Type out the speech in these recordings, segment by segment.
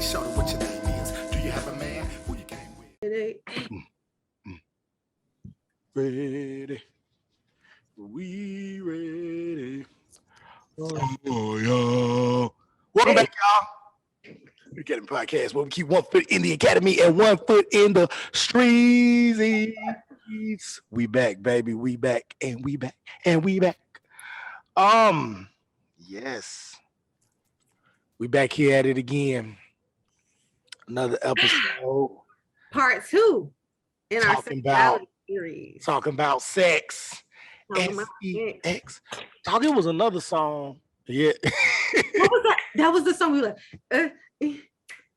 shorty, what your name is? Do you have a man who you came with? Ready. We ready. Oh, y'all. Welcome back, y'all. We're getting podcast where we keep 1 foot in the academy and 1 foot in the streets. We back, baby. We back and we back and we back. Yes. We back here at it again. Another episode. Part 2 in our Talking about series. Talking about sex. Talking about S-E-X. Dog, it was another song. Yeah. What was that? That was the song we were like,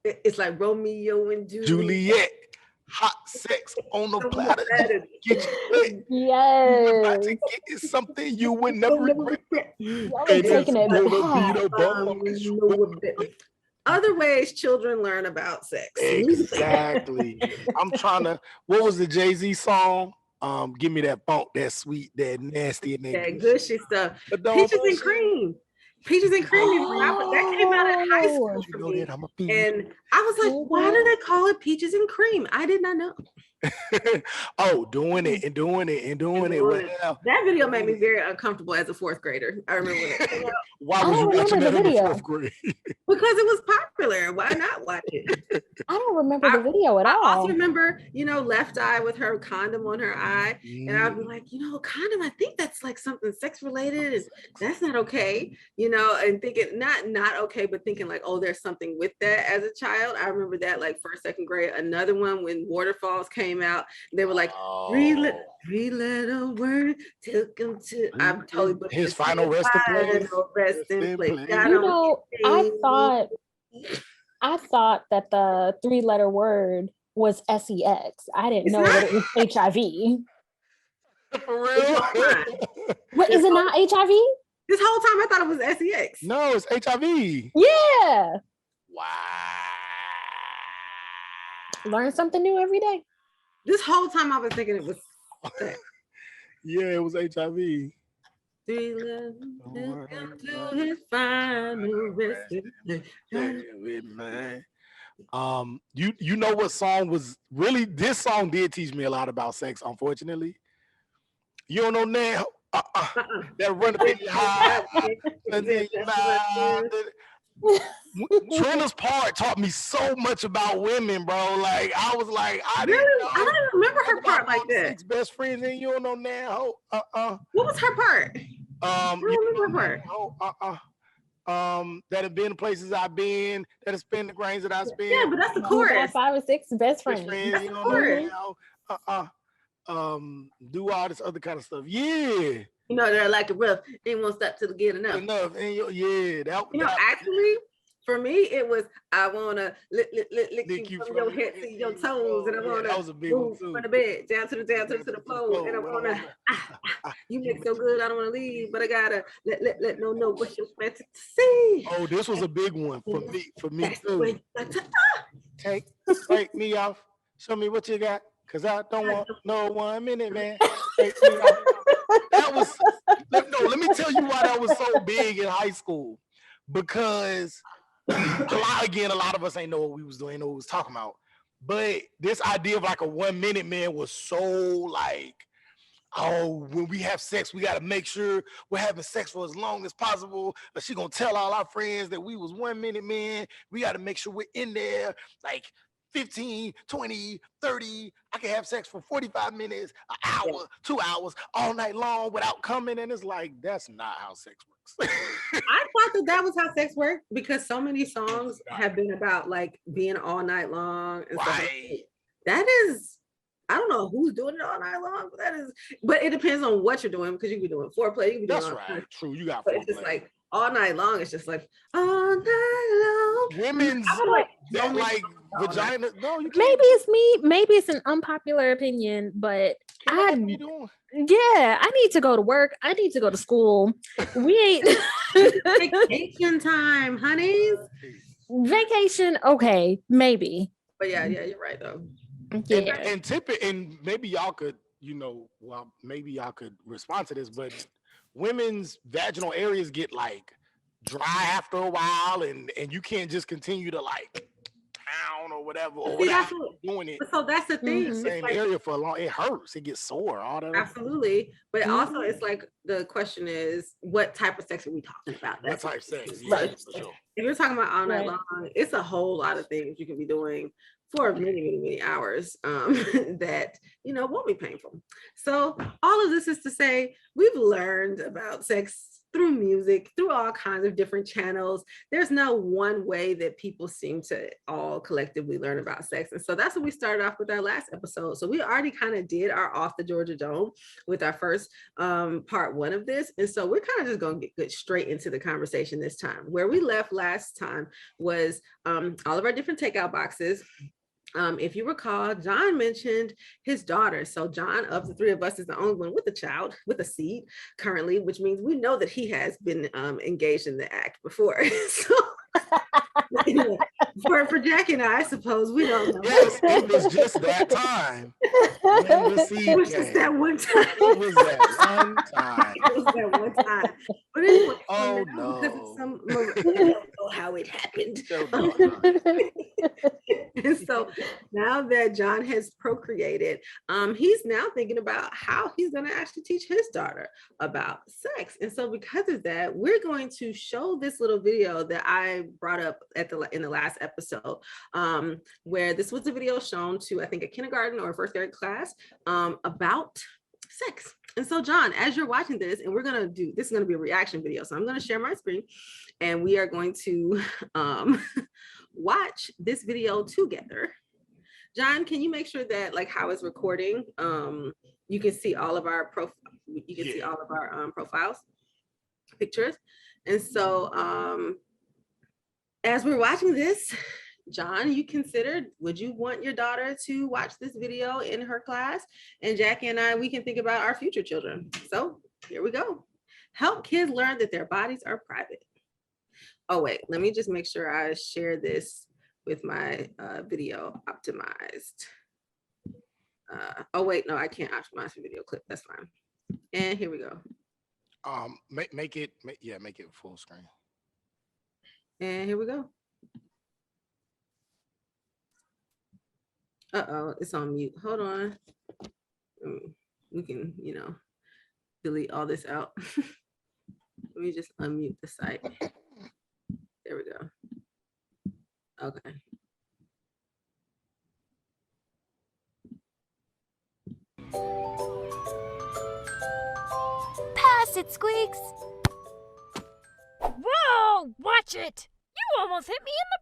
it's like Romeo and Juliet. Hot sex on the platter. Get you Yes. about to get something you would never regret. Y'all been taking it back. Other ways children learn about sex. Exactly. I'm trying to. What was the Jay-Z song? Give me that funk, that sweet, that nasty, and that gushy stuff. But don't Peaches and cream. Peaches and cream. That came out in high school for me. And I was like, why do they call it peaches and cream? I did not know. Doing it. Well, that video made me very uncomfortable as a 4th grader. I remember when it came out. Why was you watching that in the 4th grade? Because it was popular. Why not watch it? I don't remember the video at all. I also remember, Left Eye with her condom on her eye. And I'd be like, condom, I think that's like something sex related. And that's not okay. And thinking not okay, but thinking like, oh, there's something with that as a child. I remember that like 1st, 2nd grade. Another one when Waterfalls came out, they were like, three-letter word took him to. I'm totally but his final resting place. I thought that the 3-letter word was sex. I didn't know that it was HIV. For real? What is it not HIV? This whole time I thought it was sex. No, it's HIV. Yeah. Wow. Learn something new every day. This whole time I was thinking it was sex. Yeah, it was HIV. His final you know what song was really, this song did teach me a lot about sex, unfortunately. You don't know now. That run up in your high. Trina's part taught me so much about women, bro. Like I was like, I don't remember her part like that. 6 best friends, and you don't know now. What was her part? I remember her part. That have been the places I've been, that have spent the grains that I spent. Yeah, but that's the chorus. 5 or 6 best friends. That's the chorus. Do all this other kind of stuff. Yeah. They're like a rough. They won't stop till they get enough. And actually, for me, it was I wanna lick you from your head to your toes, and I wanna move from the bed down to the floor, and I wanna you make so good, I don't wanna leave, but I gotta let no know what you're meant to see. Oh, this was a big one for me too. Take me off. Show me what you got. Cause I don't want no 1 minute, man. That was let me tell you why that was so big in high school. Because a lot of us ain't know what we was doing, ain't know what we was talking about. But this idea of like a 1 minute man was so like, oh, when we have sex, we gotta make sure we're having sex for as long as possible. But she gonna tell all our friends that we was 1 minute men. We gotta make sure we're in there like 15, 20, 30. I can have sex for 45 minutes, an hour, 2 hours, all night long without coming. And it's like, that's not how sex works. I thought that was how sex worked because so many songs have been about like being all night long. And stuff like that is, I don't know who's doing it all night long, but it depends on what you're doing because you can be doing foreplay. You can be doing that's right. True. You got but foreplay. It's just like all night long. It's just like all night long. Women's like vagina. No, you can't. Maybe it's me. Maybe it's an unpopular opinion, but I need to go to work. I need to go to school. We ain't vacation time, honeys. Vacation, okay, maybe. But yeah, you're right though. Yeah. And maybe y'all could, maybe y'all could respond to this, but women's vaginal areas get like dry after a while, and you can't just continue to like down or whatever, or See, without doing it so that's the thing. in the same area for a long, it hurts. It gets sore. All that. Absolutely. But also it's like the question is, what type of sex are we talking about? What type of sex? Right. For sure. If you're talking about all night long, it's a whole lot of things you can be doing for many hours that, won't be painful. So all of this is to say, we've learned about sex through music, through all kinds of different channels. There's no one way that people seem to all collectively learn about sex. And so that's what we started off with our last episode. So we already kind of did our Off the Georgia Dome with our first part one of this. And so we're kind of just going to get straight into the conversation this time. Where we left last time was all of our different takeout boxes. If you recall, John mentioned his daughter. So John, of the three of us, is the only one with a child, with a seed currently, which means we know that he has been engaged in the act before. So anyway, for Jackie and I suppose we don't know. Yes, it was just that time. It was just that one time. It was that one time. It was that one time. But anyway, oh no. No. Because of some, I don't know how it happened. And so now that John has procreated, he's now thinking about how he's going to actually teach his daughter about sex. And so because of that, we're going to show this little video that I brought up in the last episode, where this was a video shown to, I think, a kindergarten or first grade class about sex. And so John, as you're watching this, and this is going to be a reaction video. So I'm going to share my screen and we are going to watch this video together. John, can you make sure that how it's recording, you can see all of our see all of our profiles, pictures. And so as we're watching this, John, you considered, would you want your daughter to watch this video in her class? And Jackie and I, we can think about our future children. So here we go. Help kids learn that their bodies are private. Oh, wait, let me just make sure I share this with my video optimized. Oh, wait, no, I can't optimize the video clip. That's fine. And here we go. Make it full screen. And here we go. Uh-oh, it's on mute. Hold on. We can, delete all this out. Let me just unmute the site. There we go. Okay. Pass it, Squeaks. Whoa, watch it. You almost hit me in the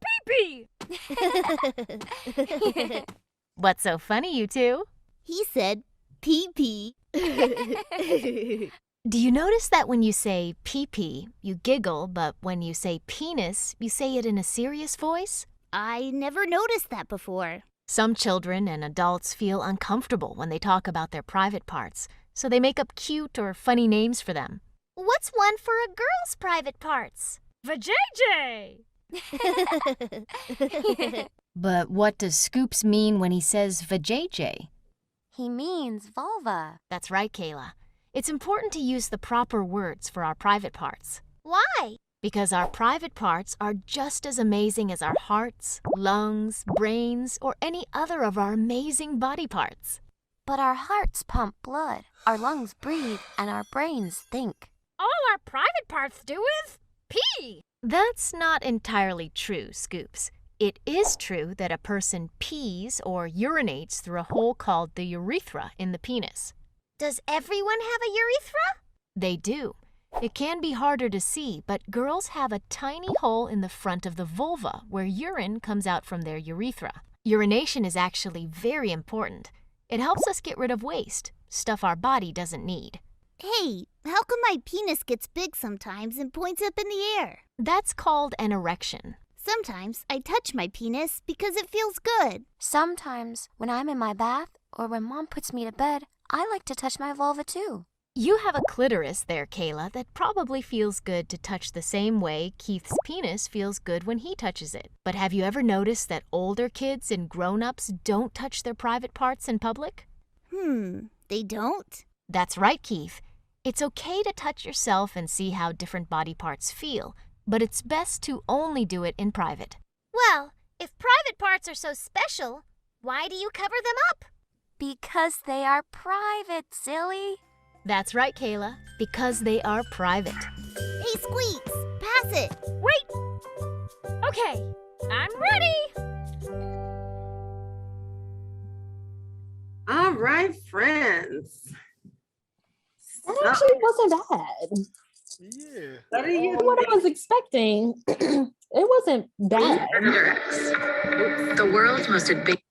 pee-pee. What's so funny, you two? He said pee-pee. Do you notice that when you say pee-pee, you giggle, but when you say penis, you say it in a serious voice? I never noticed that before. Some children and adults feel uncomfortable when they talk about their private parts, so they make up cute or funny names for them. What's one for a girl's private parts? Vajayjay! But what does Scoops mean when he says vajayjay? He means vulva. That's right, Kayla. It's important to use the proper words for our private parts. Why? Because our private parts are just as amazing as our hearts, lungs, brains, or any other of our amazing body parts. But our hearts pump blood, our lungs breathe, and our brains think. All our private parts do is pee. That's not entirely true, Scoops. It is true that a person pees or urinates through a hole called the urethra in the penis. Does everyone have a urethra? They do. It can be harder to see, but girls have a tiny hole in the front of the vulva where urine comes out from their urethra. Urination is actually very important. It helps us get rid of waste, stuff our body doesn't need. Hey, how come my penis gets big sometimes and points up in the air? That's called an erection. Sometimes I touch my penis because it feels good. Sometimes when I'm in my bath or when Mom puts me to bed, I like to touch my vulva too. You have a clitoris there, Kayla, that probably feels good to touch the same way Keith's penis feels good when he touches it. But have you ever noticed that older kids and grown-ups don't touch their private parts in public? They don't? That's right, Keith. It's okay to touch yourself and see how different body parts feel, but it's best to only do it in private. Well, If private parts are so special, why do you cover them up? Because they are private, silly. That's right, Kayla, because they are private. Hey, Squeaks, pass it. Wait. Okay, I'm ready. All right, friends. That actually wasn't bad. Yeah. What do you What I was expecting, it wasn't bad. The world's most advanced.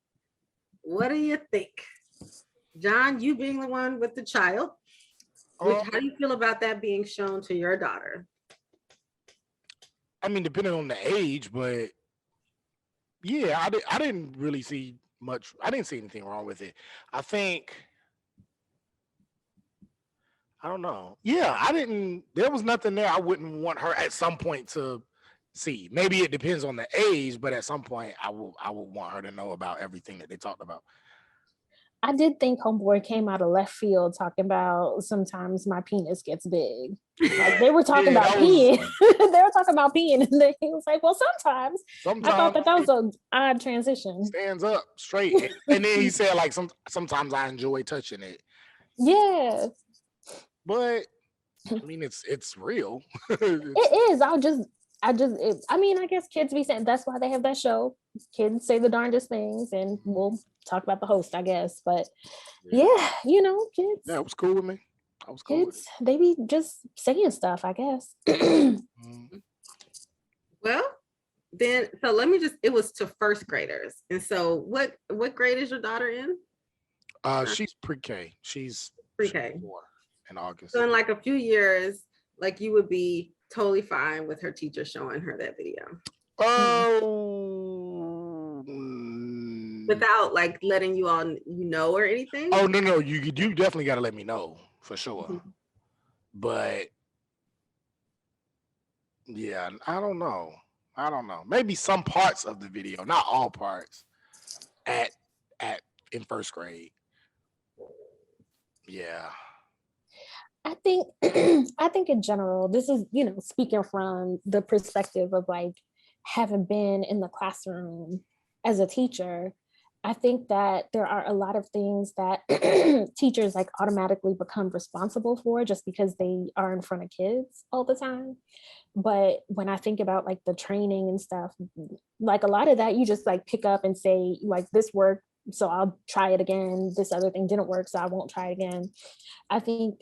What do you think? John, you being the one with the child, how do you feel about that being shown to your daughter? I mean, depending on the age, but yeah, I didn't really see much. I didn't see anything wrong with it. I think, I don't know. Yeah, there was nothing there I wouldn't want her at some point to see. Maybe it depends on the age, but at some point I would want her to know about everything that they talked about. I did think Homeboy came out of left field talking about sometimes my penis gets big. Like they were talking about peeing. They were talking about peeing, and then he was like, "Well, sometimes." I thought that was an odd transition. Stands up straight, and then he said, "Like sometimes I enjoy touching it." Yeah, but I mean, it's real. It is. I mean, I guess kids be saying that's why they have that show. Kids say the darndest things, and we'll talk about the host, I guess. But yeah, you know, kids. Yeah, it was cool with me. I was cool. Kids, they be just saying stuff, I guess. Well, then, so let me just. It was to first graders, and so what grade is your daughter in? She's pre-K. She's pre-K in August. So in like a few years, like you would be totally fine with her teacher showing her that video. Oh, without like letting you all know or anything. Oh no, you definitely got to let me know for sure. Mm-hmm. But yeah, I don't know. Maybe some parts of the video, not all parts. In first grade. Yeah. I think in general, this is, speaking from the perspective of like having been in the classroom as a teacher, I think that there are a lot of things that teachers like automatically become responsible for just because they are in front of kids all the time. But when I think about like the training and stuff, like a lot of that you just like pick up and say like this worked, so I'll try it again. This other thing didn't work, so I won't try it again. I think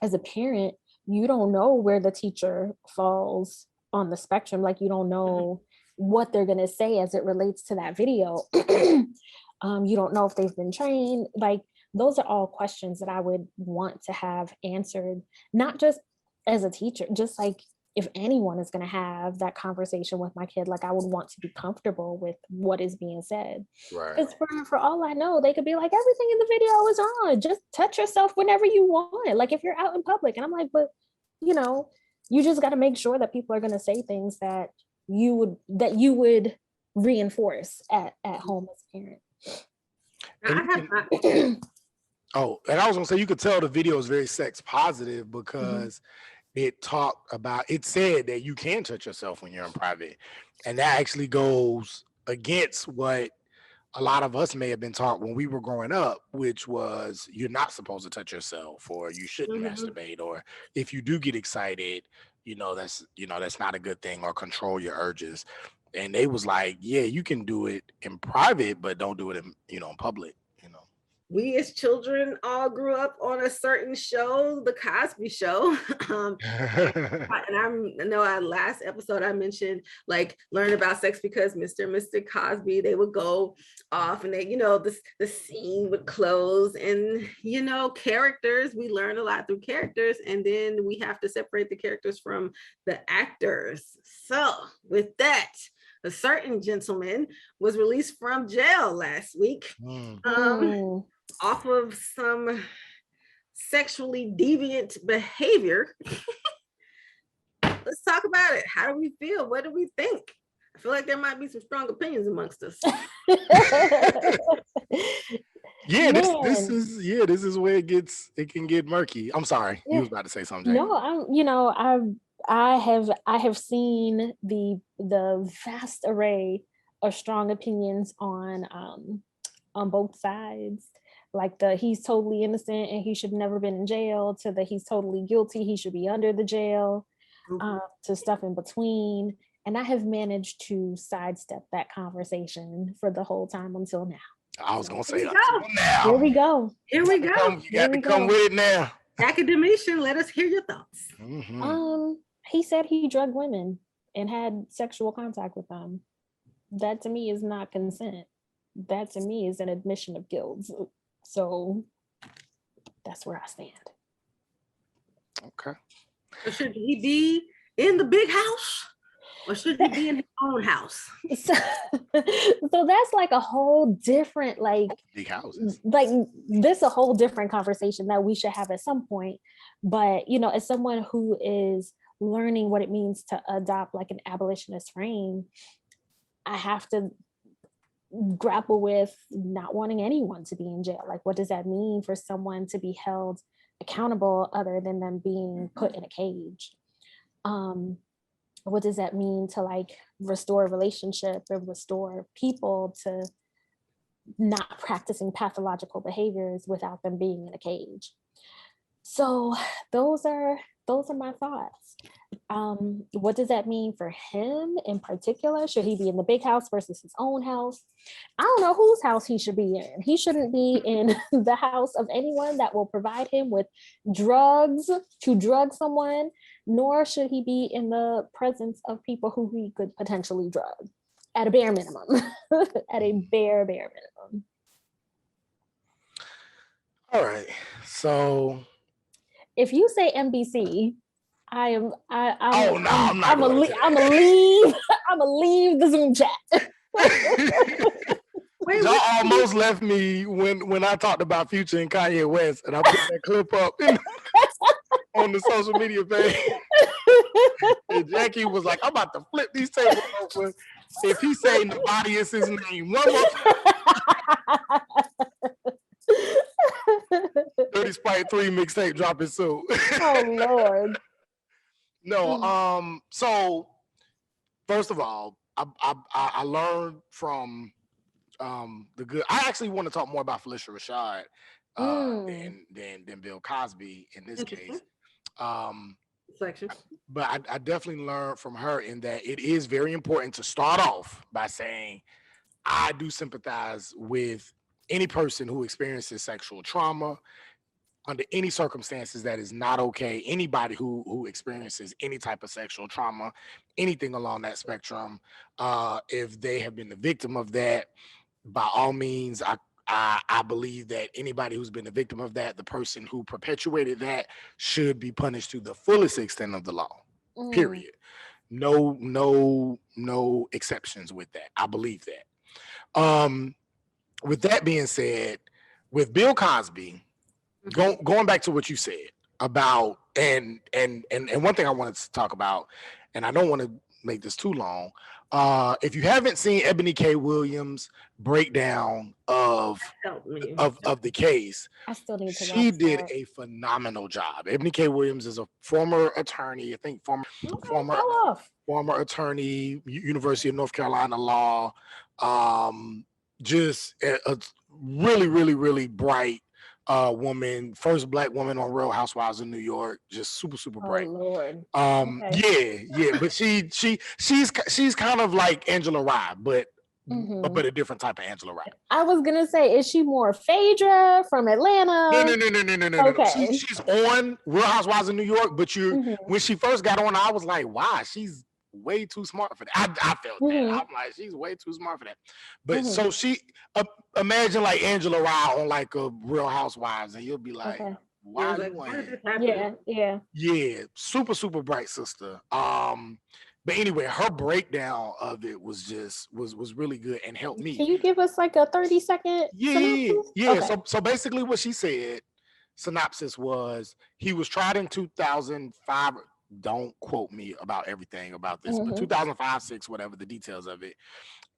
as a parent, you don't know where the teacher falls on the spectrum. Like you don't know what they're going to say as it relates to that video. You don't know if they've been trained. Like those are all questions that I would want to have answered, not just as a teacher, just like if anyone is going to have that conversation with my kid, like I would want to be comfortable with what is being said. Because for all I know, they could be like, everything in the video is on. Just touch yourself whenever you want. Like if you're out in public. And I'm like, but you just got to make sure that people are going to say things that you would reinforce at home as a parent. And I was gonna say, you could tell the video is very sex positive because it said that you can touch yourself when you're in private. And that actually goes against what a lot of us may have been taught when we were growing up, which was you're not supposed to touch yourself, or you shouldn't masturbate, or if you do get excited, that's not a good thing, or control your urges. And they was like, yeah, you can do it in private, but don't do it in public. We as children all grew up on a certain show, the Cosby Show. And I know our last episode I mentioned like learn about sex because Mr. and Mr. Cosby, they would go off and they, the scene would close and, characters, we learn a lot through characters, and then we have to separate the characters from the actors. So with that, a certain gentleman was released from jail last week. Off of some sexually deviant behavior. Let's talk about it. How do we feel? What do we think? I feel like there might be some strong opinions amongst us. This is where it can get murky. I'm sorry. You was about to say something. No, I have seen the vast array strong opinions on both sides. Like the he's totally innocent and he should never been in jail, to the he's totally guilty, he should be under the jail, to stuff in between. And I have managed to sidestep that conversation for the whole time until now. I was gonna say Here we until go. now. Here we go. Here we go. You got to we come go. with it now. Academician, let us hear your thoughts. He said he drugged women and had sexual contact with them. That to me is not consent. That to me is an admission of guilt. So that's where I stand. Okay. So should he be in the big house or should he be in his own house? So that's like a whole different, like Big houses. Like this a whole different conversation that we should have at some point. But you know, as someone who is learning what it means to adopt like an abolitionist frame, I have to grapple with not wanting anyone to be in jail. Like, what does that mean for someone to be held accountable other than them being put in a cage? What does that mean to like restore a relationship and restore people to not practicing pathological behaviors without them being in a cage? So those are my thoughts. What does that mean for him in particular? Should he be in the big house versus his own house? I don't know whose house he should be in. He shouldn't be in the house of anyone that will provide him with drugs to drug someone, nor should he be in the presence of people who he could potentially drug, at a bare minimum. At a bare minimum. All right. So if you say NBC, I'm I'm gonna leave the Zoom chat. Y'all almost left me when I talked about Future and Kanye West, and I put that clip up on the social media page. And Jackie was like, "I'm about to flip these tables over if he say nobody is his name one more time." Dirty Sprite 3 mixtape dropping soon. Oh Lord. No, so first of all, I learned from the good. I actually want to talk more about Felicia Rashad than Bill Cosby in this case. But I definitely learned from her in that it is very important to start off by saying, I do sympathize with any person who experiences sexual trauma under any circumstances. That is not okay. Anybody who experiences any type of sexual trauma, anything along that spectrum, if they have been the victim of that, by all means, I believe that anybody who's been the victim of that, the person who perpetuated that, should be punished to the fullest extent of the law. Period. No exceptions with that. I believe that. With that being said, with Bill Cosby, going back to what you said about and one thing I wanted to talk about, and I don't want to make this too long. If you haven't seen Ebony K. Williams' breakdown of the case, I still need to she did a phenomenal job. Ebony K. Williams is a former attorney, I think former attorney, University of North Carolina law. Just a really bright woman, first Black woman on Real Housewives of New York, just super bright. Lord. Yeah, but she's kind of like Angela Rye, but a different type of Angela Rye. I was gonna say, is she more Phaedra from Atlanta? No. Okay. She's on Real Housewives of New York, but when she first got on, I was like, wow, she's way too smart for that. I felt that. I'm like, she's way too smart for that. But so she imagine like Angela Rye on like a Real Housewives, and you'll be like, why are you Yeah, super bright sister. But anyway, her breakdown of it was really good and helped me. Can you give us like a 30-second synopsis? Yeah. Okay. So basically what she said, synopsis was, he was tried in 2005. Don't quote me about everything about this, but 2005, 6, whatever the details of it.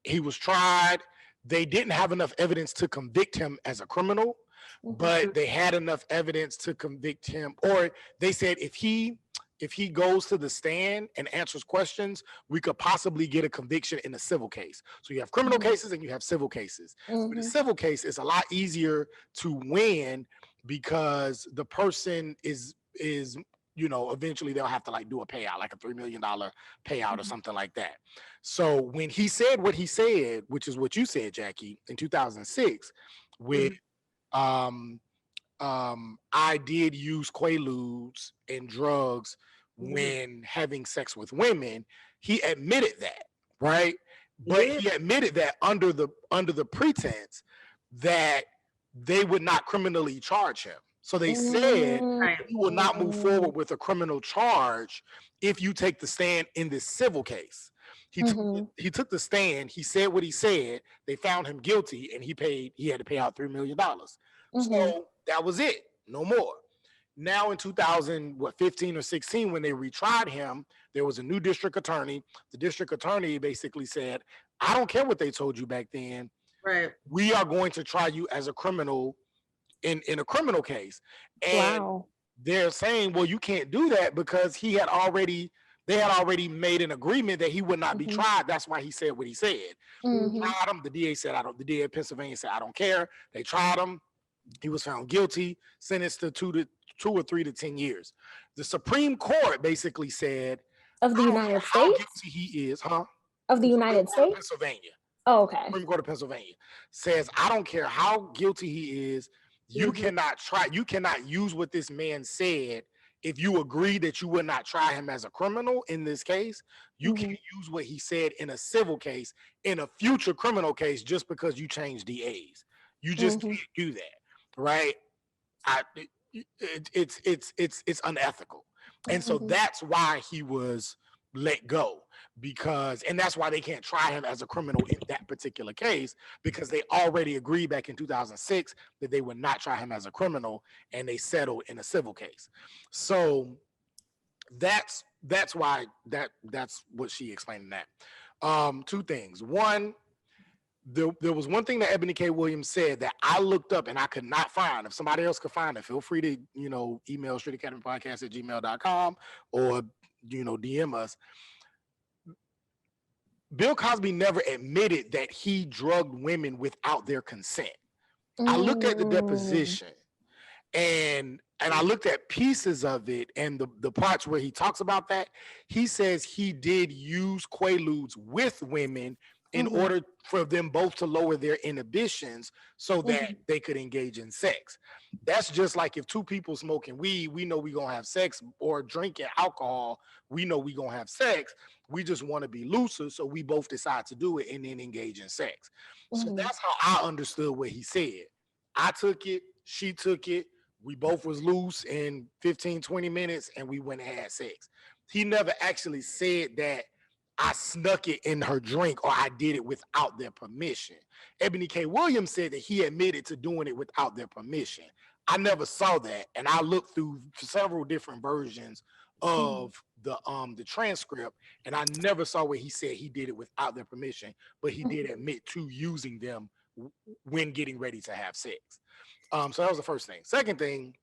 He was tried. They didn't have enough evidence to convict him as a criminal, but they had enough evidence to convict him, or they said if he if he goes to the stand and answers questions, we could possibly get a conviction in a civil case. So you have criminal cases and you have civil cases. But a civil case is a lot easier to win because the person is eventually they'll have to like do a payout, like a $3 million payout or something like that. So when he said what he said, which is what you said, Jackie, in 2006, with I did use quaaludes and drugs when having sex with women. He admitted that, right? But he admitted that under the pretense that they would not criminally charge him. So they said you will not move forward with a criminal charge if you take the stand in this civil case. He took the stand. He said what he said. They found him guilty, and he had to pay out $3 million. So that was it. No more. Now in 2015 or 16, when they retried him, there was a new district attorney. The district attorney basically said, I don't care what they told you back then. Right. We are going to try you as a criminal in a criminal case. And they're saying, well, you can't do that because they had already made an agreement that he would not be tried. That's why he said what he said. Tried him. The DA said, the DA of Pennsylvania said, I don't care. They tried him. He was found guilty, sentenced to 2 or 3 to 10 years. The Supreme Court basically said, of the United States, how guilty he is, of the United States, Pennsylvania. Oh, okay. Supreme Court of Pennsylvania says, I don't care how guilty he is. You cannot use what this man said. If you agree that you would not try him as a criminal in this case, you can't use what he said in a civil case in a future criminal case just because you changed DAs. You just can't do that, right? It's unethical, and so that's why he was let go, and that's why they can't try him as a criminal in that particular case, because they already agreed back in 2006 that they would not try him as a criminal, and they settled in a civil case. So that's why that's what she explained in that. Two things. One, there was one thing that Ebony K. Williams said that I looked up and I could not find. If somebody else could find it, feel free to, email streetacademypodcast@gmail.com or, DM us. Bill Cosby never admitted that he drugged women without their consent. I looked at the deposition and I looked at pieces of it, and the parts where he talks about that, he says he did use quaaludes with women in order for them both to lower their inhibitions so that they could engage in sex. That's just like if two people smoking weed, we know we're going to have sex, or drinking alcohol, we know we're going to have sex. We just want to be looser, so we both decide to do it and then engage in sex. So that's how I understood what he said. I took it, she took it, we both was loose in 15, 20 minutes, and we went and had sex. He never actually said that I snuck it in her drink or I did it without their permission. Ebony K. Williams said that he admitted to doing it without their permission. I never saw that, and I looked through several different versions of the transcript, and I never saw where he said he did it without their permission, but he did admit to using them when getting ready to have sex. So that was the first thing. Second thing,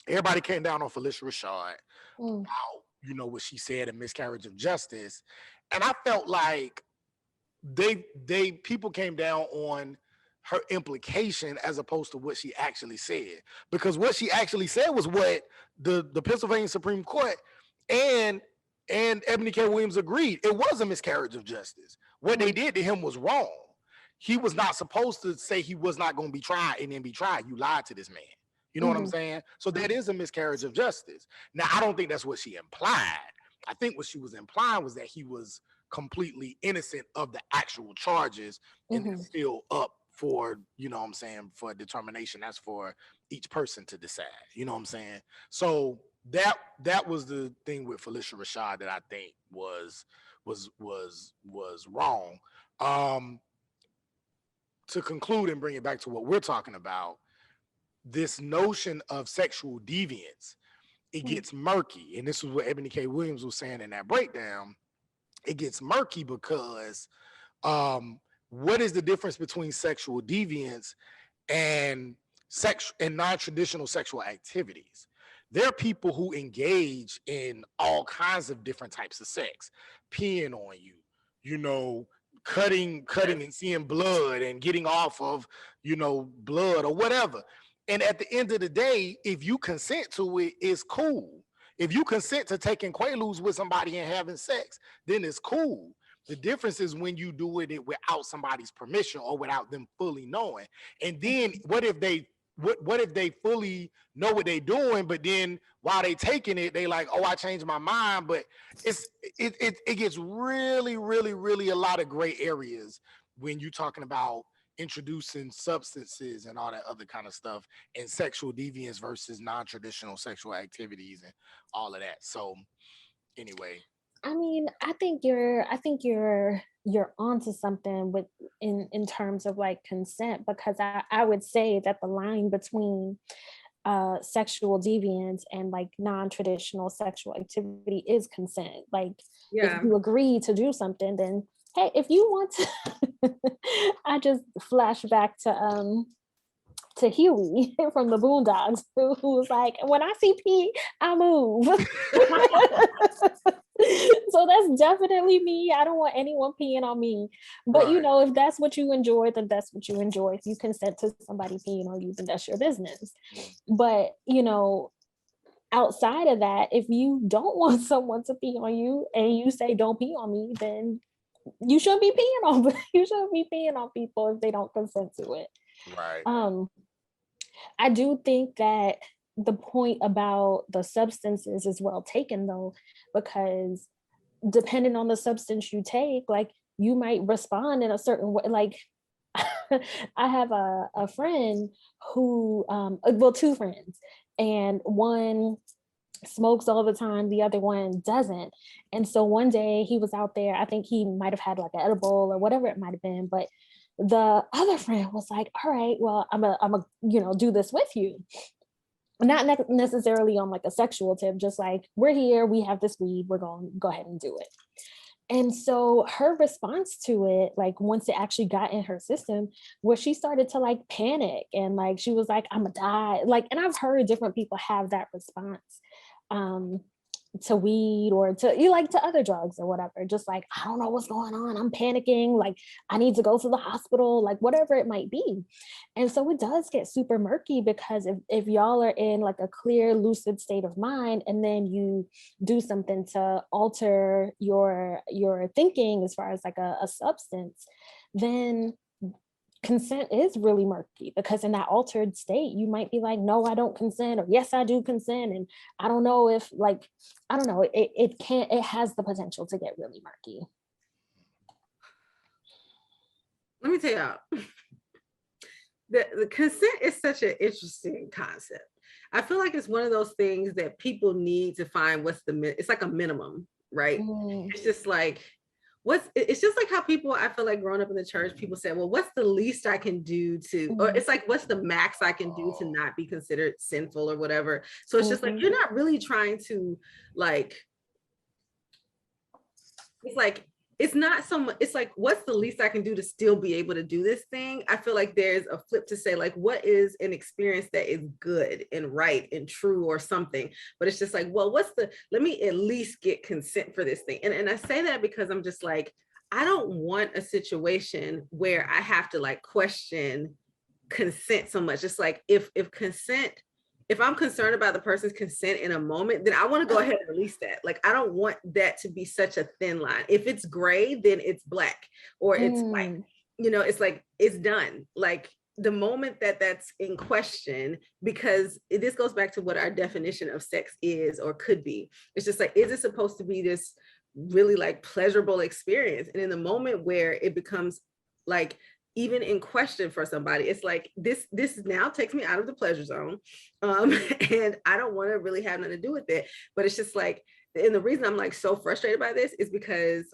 everybody came down on Felicia Rashad about, what she said, a miscarriage of justice. And I felt like people came down on her implication as opposed to what she actually said. Because what she actually said was what the Pennsylvania Supreme Court and Ebony K. Williams agreed. It was a miscarriage of justice. What they did to him was wrong. He was not supposed to say he was not going to be tried and then be tried. You lied to this man. You know what I'm saying? So that is a miscarriage of justice. Now, I don't think that's what she implied. I think what she was implying was that he was completely innocent of the actual charges and it's still up for, for determination. That's for each person to decide. You know what I'm saying? So that was the thing with Felicia Rashad that I think was wrong. To conclude and bring it back to what we're talking about, this notion of sexual deviance, it gets murky. And this is what Ebony K. Williams was saying in that breakdown. It gets murky because what is the difference between sexual deviance and non-traditional sexual activities? there are people who engage in all kinds of different types of sex, peeing on you, you know, cutting and seeing blood and getting off of, you know, blood or whatever. And at the end of the day, if you consent to it, it's cool. If you consent to taking quaaludes with somebody and having sex, then it's cool. The difference is when you do it without somebody's permission or without them fully knowing. And then what if they fully know what they're doing, but then while they taking it, they like, oh, I changed my mind. But it gets really, really, really a lot of gray areas when you're talking about introducing substances and all that other kind of stuff and sexual deviance versus non-traditional sexual activities and all of that. So anyway. I mean, I think you're onto something with in terms of like consent, because I would say that the line between sexual deviance and like non-traditional sexual activity is consent. Like if you agree to do something, then hey, if you want to I just flash back to Huey from the Boondocks, who was like, when I see pee, I move. So that's definitely me. I don't want anyone peeing on me. But you know, if that's what you enjoy, then that's what you enjoy. If you consent to somebody peeing on you, then that's your business. But you know, outside of that, if you don't want someone to pee on you and you say don't pee on me, then you shouldn't be peeing on you shouldn't be peeing on people if they don't consent to it. Right. I do think that the point about the substances is well taken though, because depending on the substance you take, like you might respond in a certain way. Like I have a friend who, well, two friends, and one smokes all the time, the other one doesn't. And so one day he was out there, I think he might have had like an edible or whatever it might have been, but the other friend was like, all right, well, I'm a you know, do this with you. Not necessarily on like a sexual tip, just like, we're here, we have this weed, we're going to go ahead and do it. And so her response to it, like once it actually got in her system, was she started to like panic and like she was like, I'm gonna die. Like, and I've heard different people have that response to weed or to you like to other drugs or whatever. Just like, I don't know what's going on. I'm panicking. Like, I need to go to the hospital, like whatever it might be. And so it does get super murky, because if y'all are in like a clear, lucid state of mind, and then you do something to alter your thinking as far as like a substance, then consent is really murky, because in that altered state, you might be like, no, I don't consent, or yes, I do consent. And I don't know if like, I don't know, it has the potential to get really murky. Let me tell y'all, the consent is such an interesting concept. I feel like it's one of those things that people need to find it's like a minimum, right? It's just like, it's just like how people, I feel like growing up in the church, people say, well, what's the least I can do to, or it's like, what's the max I can do to not be considered sinful or whatever. So it's just like, you're not really trying to like, it's like, it's not so much, it's like, what's the least I can do to still be able to do this thing? I feel like there's a flip to say like, what is an experience that is good and right and true or something? But it's just like, well, let me at least get consent for this thing. And I say that because I'm just like, I don't want a situation where I have to like question consent so much. It's like, if I'm concerned about the person's consent in a moment, then I want to go ahead and release that. Like, I don't want that to be such a thin line. If it's gray, then it's black, or it's white. You know, it's like, it's done. Like the moment that that's in question, because this goes back to what our definition of sex is or could be. It's just like, is it supposed to be this really like pleasurable experience? And in the moment where it becomes like, even in question for somebody, it's like this now takes me out of the pleasure zone. And I don't want to really have nothing to do with it. But it's just like, and the reason I'm like so frustrated by this is because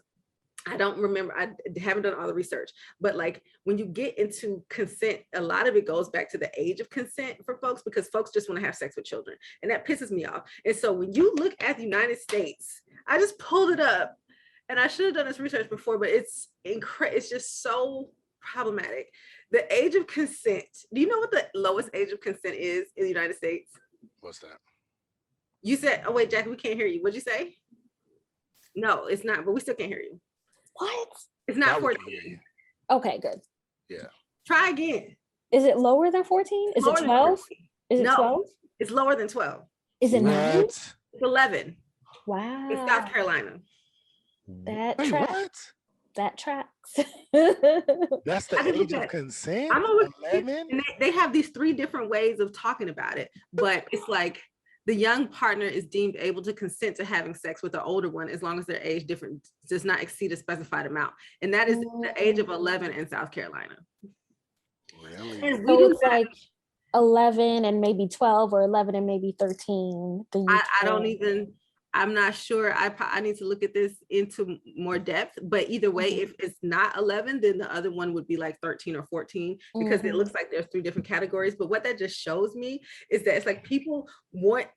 I don't remember, I haven't done all the research, but like when you get into consent, a lot of it goes back to the age of consent for folks, because folks just want to have sex with children. And that pisses me off. And so when you look at the United States, I just pulled it up, and I should have done this research before, but it's just so problematic. The age of consent. Do you know what the lowest age of consent is in the United States? What's that? You said, oh wait, Jackie, we can't hear you. What'd you say? No, it's not, but we still can't hear you. What? It's Now not we can 14. hear you. Okay, good. Yeah. Try again. Is it lower than 14? Is Lower it than 12? 14. Is it No. 12? It's lower than 12. Is it 9? What? It's 11 Wow. in South Carolina. That Wait, tracks. what? That tracks. That's the I can age look of at it. consent? I'm always, 11? and they have these 3 different ways of talking about it, but it's like the young partner is deemed able to consent to having sex with the older one as long as their age difference does not exceed a specified amount. And that is the age of 11 in South Carolina. Really? And we So do it's not, like 11 and maybe 12 or 11 and maybe 13. I don't even, I'm not sure. I need to look at this into more depth, but either way, if it's not 11, then the other one would be like 13 or 14 because it looks like there's 3 different categories. But what that just shows me is that it's like people want,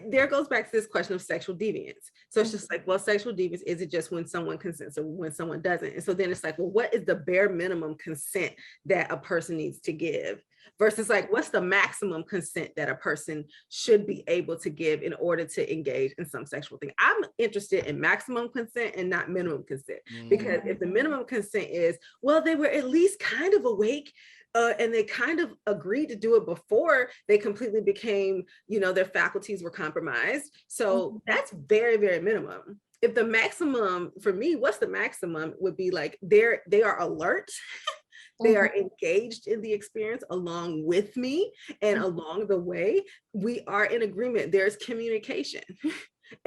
there goes back to this question of sexual deviance. So it's just like, well, sexual deviance, is it just when someone consents or when someone doesn't? And so then it's like, well, what is the bare minimum consent that a person needs to give? Versus like, what's the maximum consent that a person should be able to give in order to engage in some sexual thing? I'm interested in maximum consent and not minimum consent. Because if the minimum consent is, well, they were at least kind of awake and they kind of agreed to do it before they completely became, their faculties were compromised. So that's very, very minimum. If the maximum, for me, what's the maximum would be like they are alert. They are engaged in the experience along with me, and along the way, we are in agreement. There's communication.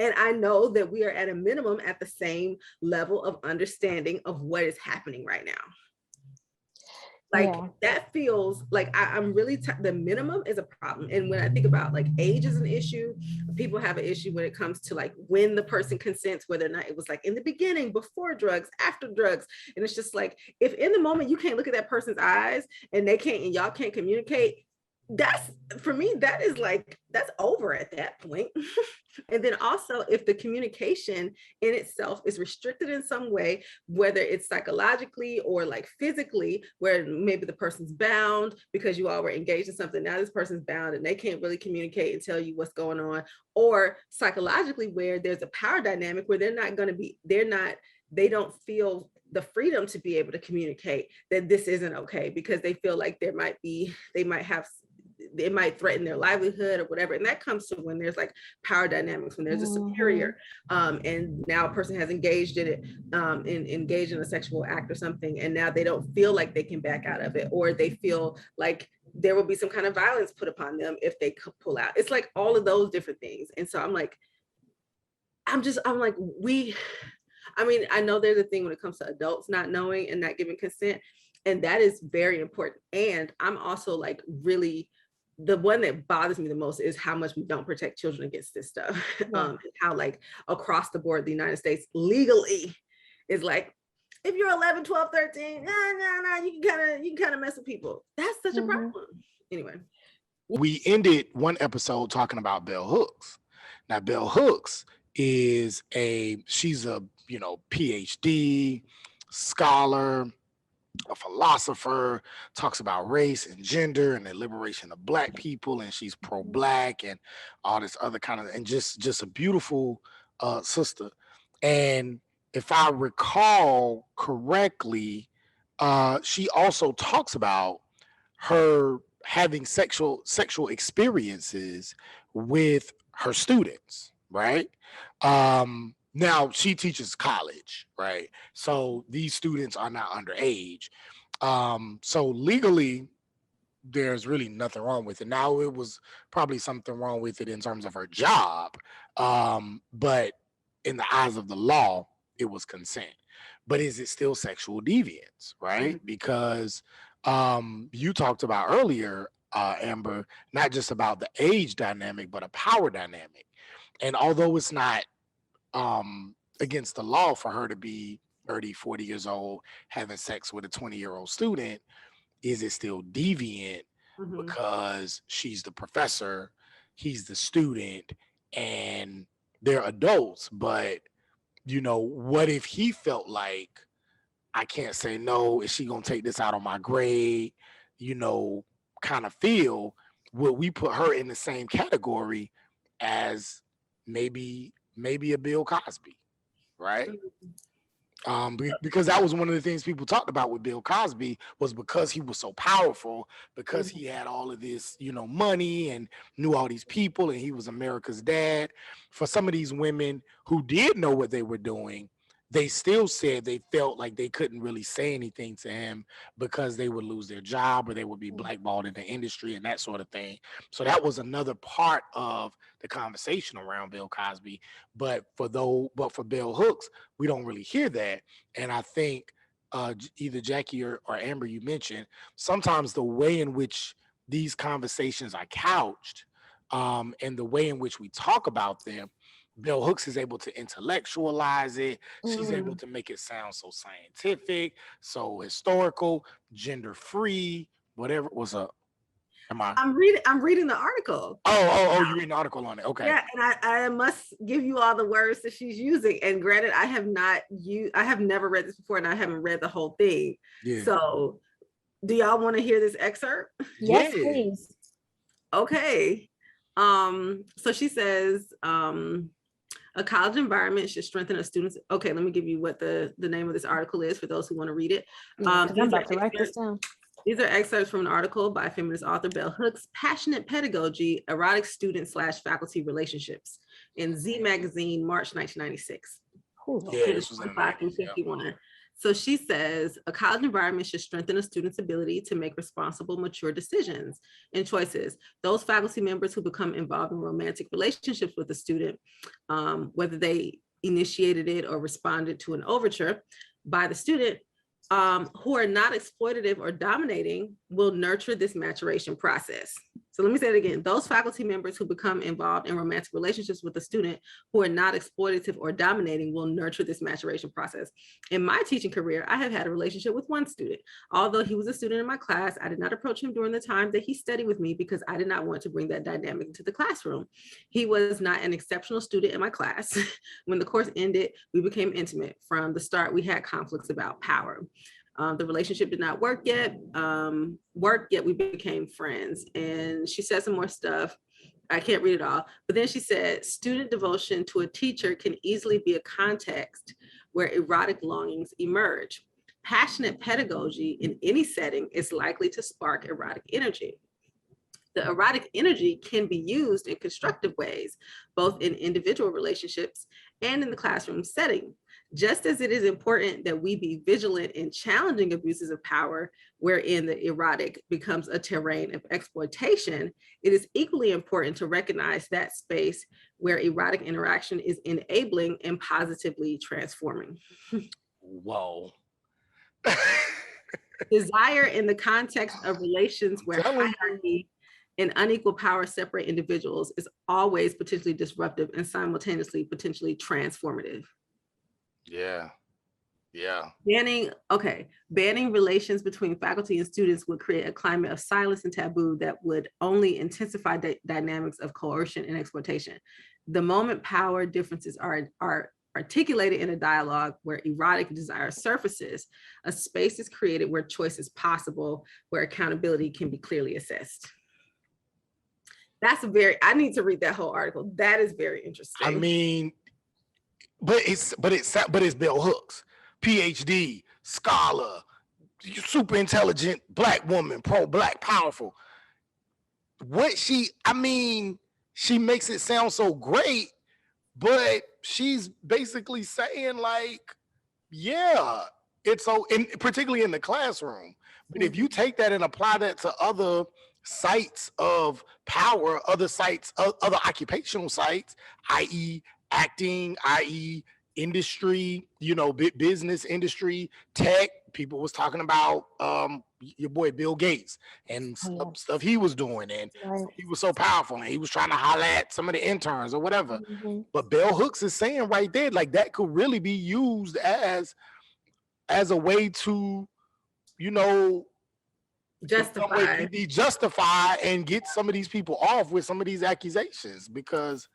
And I know that we are at a minimum at the same level of understanding of what is happening right now. Like that feels like I'm really, the minimum is a problem. And when I think about like age is an issue, people have an issue when it comes to like when the person consents, whether or not it was like in the beginning, before drugs, after drugs. And it's just like, if in the moment you can't look at that person's eyes and they can't, and y'all can't communicate, that's, for me, that is like, that's over at that point. And then also if the communication in itself is restricted in some way, whether it's psychologically or like physically, where maybe the person's bound because you all were engaged in something, now this person's bound and they can't really communicate and tell you what's going on, or psychologically where there's a power dynamic where they don't feel the freedom to be able to communicate that this isn't okay because they feel like it might threaten their livelihood or whatever. And that comes to when there's like power dynamics, when there's a superior, and now a person has engaged in it, engaged in a sexual act or something, and now they don't feel like they can back out of it, or they feel like there will be some kind of violence put upon them if they pull out. It's like all of those different things. And so I'm like, I know there's a thing when it comes to adults not knowing and not giving consent, and that is very important. And I'm also like, really, the one that bothers me the most is how much we don't protect children against this stuff. And how like across the board, the United States legally is like, if you're 11, 12, 13, you can kind of mess with people. That's such a problem. Anyway. We ended one episode talking about Bell Hooks. Now, Bell Hooks she's a, PhD scholar, a philosopher, talks about race and gender and the liberation of Black people, and she's pro-Black and all this other kind of, and just a beautiful sister. And if I recall correctly, she also talks about her having sexual experiences with her students, right? Now she teaches college, right? So these students are not underage. So legally, there's really nothing wrong with it. Now it was probably something wrong with it in terms of her job. But in the eyes of the law, it was consent. But is it still sexual deviance, right? Because you talked about earlier, Amber, not just about the age dynamic, but a power dynamic. And although it's not against the law for her to be 30, 40 years old having sex with a 20-year-old student, is it still deviant because she's the professor, he's the student, and they're adults? But what if he felt like, I can't say no, is she gonna take this out on my grade, kind of feel, would we put her in the same category as maybe a Bill Cosby, right? Because that was one of the things people talked about with Bill Cosby, was because he was so powerful, because he had all of this, money and knew all these people, and he was America's dad. For some of these women who did know what they were doing, they still said they felt like they couldn't really say anything to him because they would lose their job or they would be blackballed in the industry and that sort of thing. So that was another part of the conversation around Bill Cosby. But for Bell Hooks, we don't really hear that. And I think either Jackie or Amber, you mentioned, sometimes the way in which these conversations are couched, and the way in which we talk about them, Bell Hooks is able to intellectualize it. She's able to make it sound so scientific, so historical, gender free, whatever. What's up? I'm reading the article. Oh, you reading the article on it. Okay. Yeah, and I must give you all the words that she's using. And granted, I have never read this before, and I haven't read the whole thing. Yeah. So do y'all want to hear this excerpt? Yes, please. Okay. So she says, a college environment should strengthen a student's. Okay, let me give you what the name of this article is for those who want to read it. I'm about to write this down. These are excerpts from an article by feminist author Bell Hooks, Passionate Pedagogy, Erotic Student/Faculty Relationships, in Z Magazine, March 1996. This was 5 through 51. So she says, a college environment should strengthen a student's ability to make responsible, mature decisions and choices. Those faculty members who become involved in romantic relationships with a student, whether they initiated it or responded to an overture by the student, who are not exploitative or dominating, will nurture this maturation process. So let me say it again. Those faculty members who become involved in romantic relationships with a student who are not exploitative or dominating will nurture this maturation process. In my teaching career, I have had a relationship with one student. Although he was a student in my class, I did not approach him during the time that he studied with me because I did not want to bring that dynamic into the classroom. He was not an exceptional student in my class. When the course ended, we became intimate. From the start, we had conflicts about power. The relationship did not work yet, we became friends. And she said some more stuff. I can't read it all. But then she said, student devotion to a teacher can easily be a context where erotic longings emerge. Passionate pedagogy in any setting is likely to spark erotic energy. The erotic energy can be used in constructive ways, both in individual relationships and in the classroom setting. Just as it is important that we be vigilant in challenging abuses of power, wherein the erotic becomes a terrain of exploitation, it is equally important to recognize that space where erotic interaction is enabling and positively transforming. Whoa. Desire in the context of relations where hierarchy and unequal power separate individuals is always potentially disruptive and simultaneously potentially transformative. Yeah. Banning relations between faculty and students would create a climate of silence and taboo that would only intensify dynamics of coercion and exploitation. The moment power differences are articulated in a dialogue where erotic desire surfaces, a space is created where choice is possible, where accountability can be clearly assessed. I need to read that whole article. That is very interesting. I mean, but it's Bell Hooks, PhD, scholar, super intelligent Black woman, pro-Black, powerful. She makes it sound so great, but she's basically saying like, yeah, it's so, particularly in the classroom. But if you take that and apply that to other sites of power, other occupational sites, i.e. acting, i.e. industry, business industry, tech, people was talking about your boy Bill Gates and stuff he was doing, and he was so powerful and he was trying to holler at some of the interns or whatever. But Bell Hooks is saying right there, like, that could really be used as a way to, justify and get some of these people off with some of these accusations, because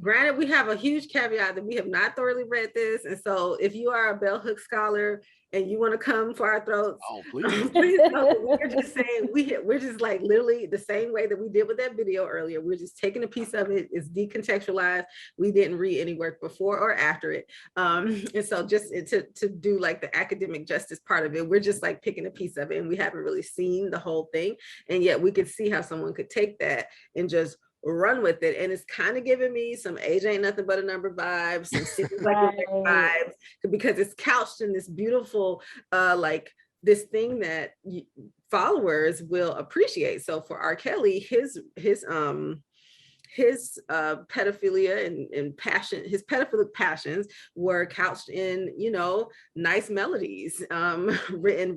Granted, we have a huge caveat that we have not thoroughly read this. And so if you are a bell hook scholar and you want to come for our throats, Oh, please. please know that we're just saying we're just like literally the same way that we did with that video earlier. We're just taking a piece of it. It's decontextualized. We didn't read any work before or after it. And so just to do like the academic justice part of it, we're just like picking a piece of it and we haven't really seen the whole thing. And yet we could see how someone could take that and just run with it. And it's kind of giving me some age ain't nothing but a number vibes, some Seems Like a Wreck vibes, because it's couched in this beautiful like this thing that followers will appreciate. So for R. Kelly, his pedophilia and passion, his pedophilic passions were couched in, you know, nice melodies, and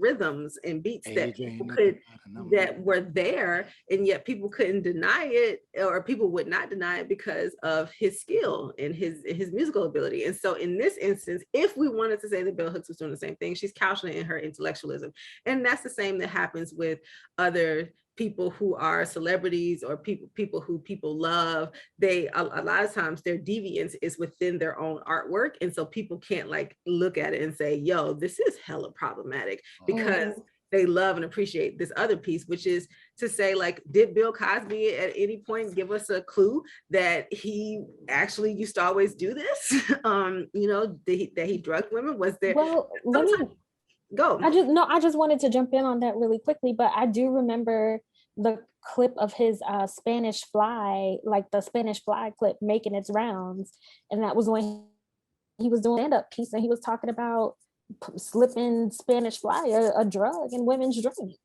rhythms and beats that were there, and yet people couldn't deny it, or people would not deny it because of his skill and his musical ability. And so in this instance, if we wanted to say that Bell Hooks was doing the same thing, she's couching it in her intellectualism. And that's the same that happens with other people who are celebrities or people who people love. They a lot of times their deviance is within their own artwork, and so people can't like look at it and say, yo, this is hella problematic, because they love and appreciate this other piece, which is to say, like, did Bill Cosby at any point give us a clue that he actually used to always do this? You know, that he drugged women? Was there? Well, let me go. I just wanted to jump in on that really quickly, but I do remember the clip of his Spanish Fly, like the Spanish Fly clip making its rounds. And that was when he was doing stand-up piece and he was talking about slipping Spanish Fly, a drug in women's drinks.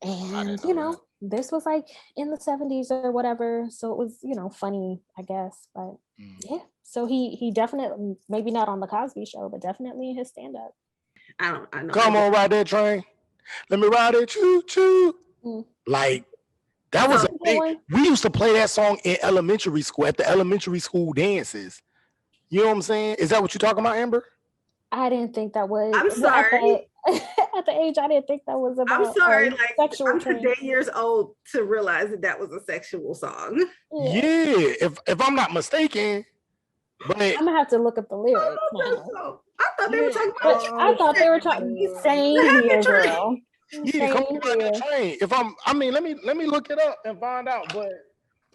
And, you know, this was like in the 70s or whatever. So it was, you know, funny, I guess. But yeah. So he definitely, maybe not on the Cosby Show, but definitely in his stand-up. I know. Come on, ride that train. Let me ride it, choo choo. Like, that was a big, we used to play that song in elementary school, at the elementary school dances. You know what I'm saying? Is that what you're talking about, Amber? I didn't think that was. I'm sorry. At the age, I didn't think that was about. I'm sorry. Like, sexual I'm today years old to realize that was a sexual song. Yeah, if I'm not mistaken. But I'm gonna have to look up the lyrics. I thought they were talking about. I thought they were talking. Same here, girl. Yeah, come on the train. Let me look it up and find out. But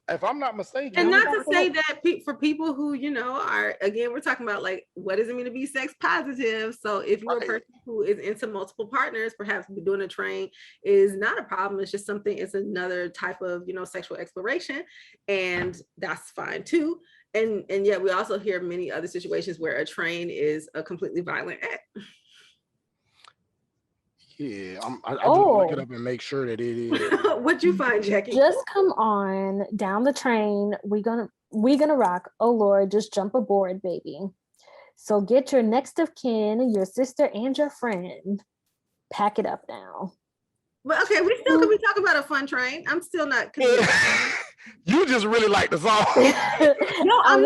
if I'm not mistaken, and not to say that for people who, you know, are, again, we're talking about like, what does it mean to be sex positive? So if you're a person who is into multiple partners, perhaps doing a train is not a problem. It's just something, it's another type of, you know, sexual exploration, and that's fine too. And yet we also hear many other situations where a train is a completely violent act. Yeah, I just look it up and make sure that it is. What'd you find, Jackie? Just come on down the train. We gonna rock. Oh Lord, just jump aboard, baby. So get your next of kin, your sister and your friend. Pack it up now. Well, okay, we still could be talking about a fun train. I'm still not convinced. You just really like the song. No, I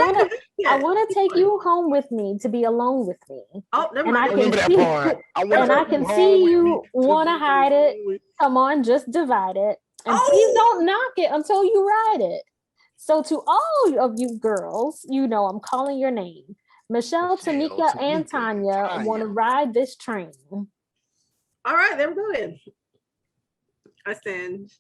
want to take you home with me to be alone with me. Oh, never mind. I can see you want to hide it. Come on, just divide it. And please don't knock it until you ride it. So to all of you girls, you know I'm calling your name. Michelle, Tamika, and Tanya want to ride this train. All right, there we go then. I stand.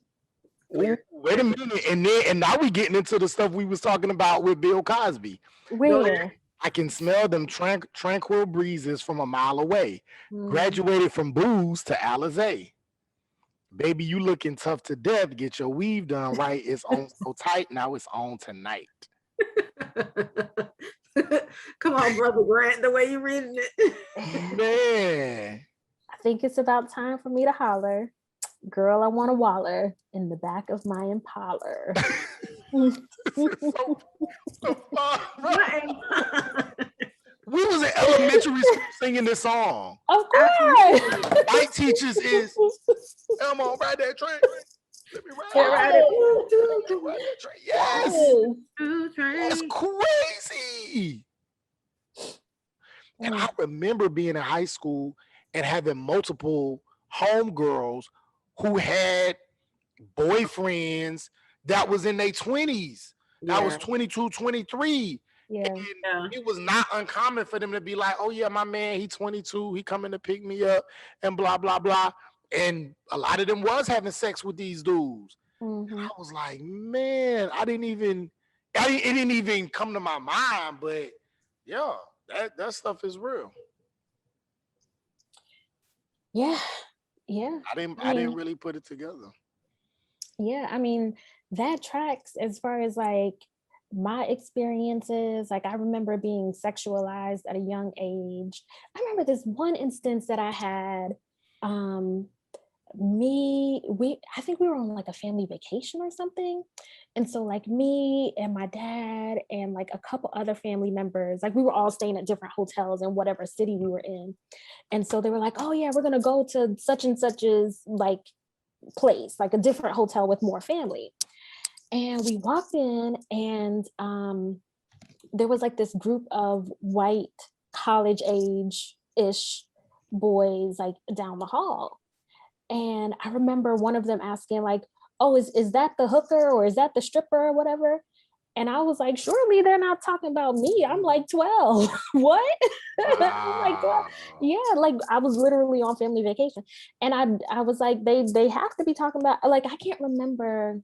Wait a minute, and now we getting into the stuff we was talking about with Bill Cosby. Where? I can smell them tranquil breezes from a mile away. Graduated from booze to Alizé. Baby, you looking tough to death. Get your weave done right. It's on so tight. Now it's on tonight. Come on, Brother Grant, the way you reading it. Man. I think it's about time for me to holler. Girl, I want to waller in the back of my Impala. We was in elementary school singing this song. Of course. White teachers is, come on, ride that train. Let me ride that train. Yes. That's crazy. And I remember being in high school and having multiple homegirls who had boyfriends that was in their 20s. That was 22, 23. Yeah. And it was not uncommon for them to be like, oh yeah, my man, he 22, he coming to pick me up and blah, blah, blah. And a lot of them was having sex with these dudes. And I was like, man, it didn't even come to my mind, but yeah, that stuff is real. Yeah. Yeah. I didn't really put it together. Yeah, I mean, that tracks as far as like my experiences. Like I remember being sexualized at a young age. I remember this one instance that I had. I think we were on like a family vacation or something. And so like me and my dad and like a couple other family members, like we were all staying at different hotels in whatever city we were in. And so they were like, oh yeah, we're gonna go to such and such's like place, like a different hotel with more family. And we walked in and there was like this group of white college age-ish boys like down the hall. And I remember one of them asking like, oh, is that the hooker or is that the stripper or whatever? And I was like, surely they're not talking about me. I'm like 12. What? I'm like, what? Yeah, like I was literally on family vacation. And I was like, they have to be talking about, like, I can't remember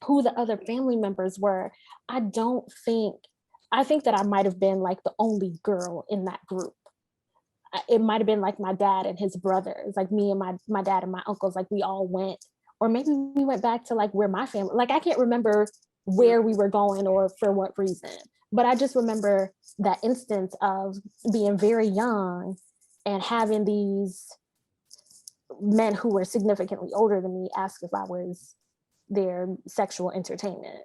who the other family members were. I think that I might have been like the only girl in that group. It might have been like my dad and his brothers, like me and my dad and my uncles, like we all went, or maybe we went back to like where my family, like I can't remember where we were going or for what reason, but I just remember that instance of being very young and having these men who were significantly older than me ask if I was their sexual entertainment.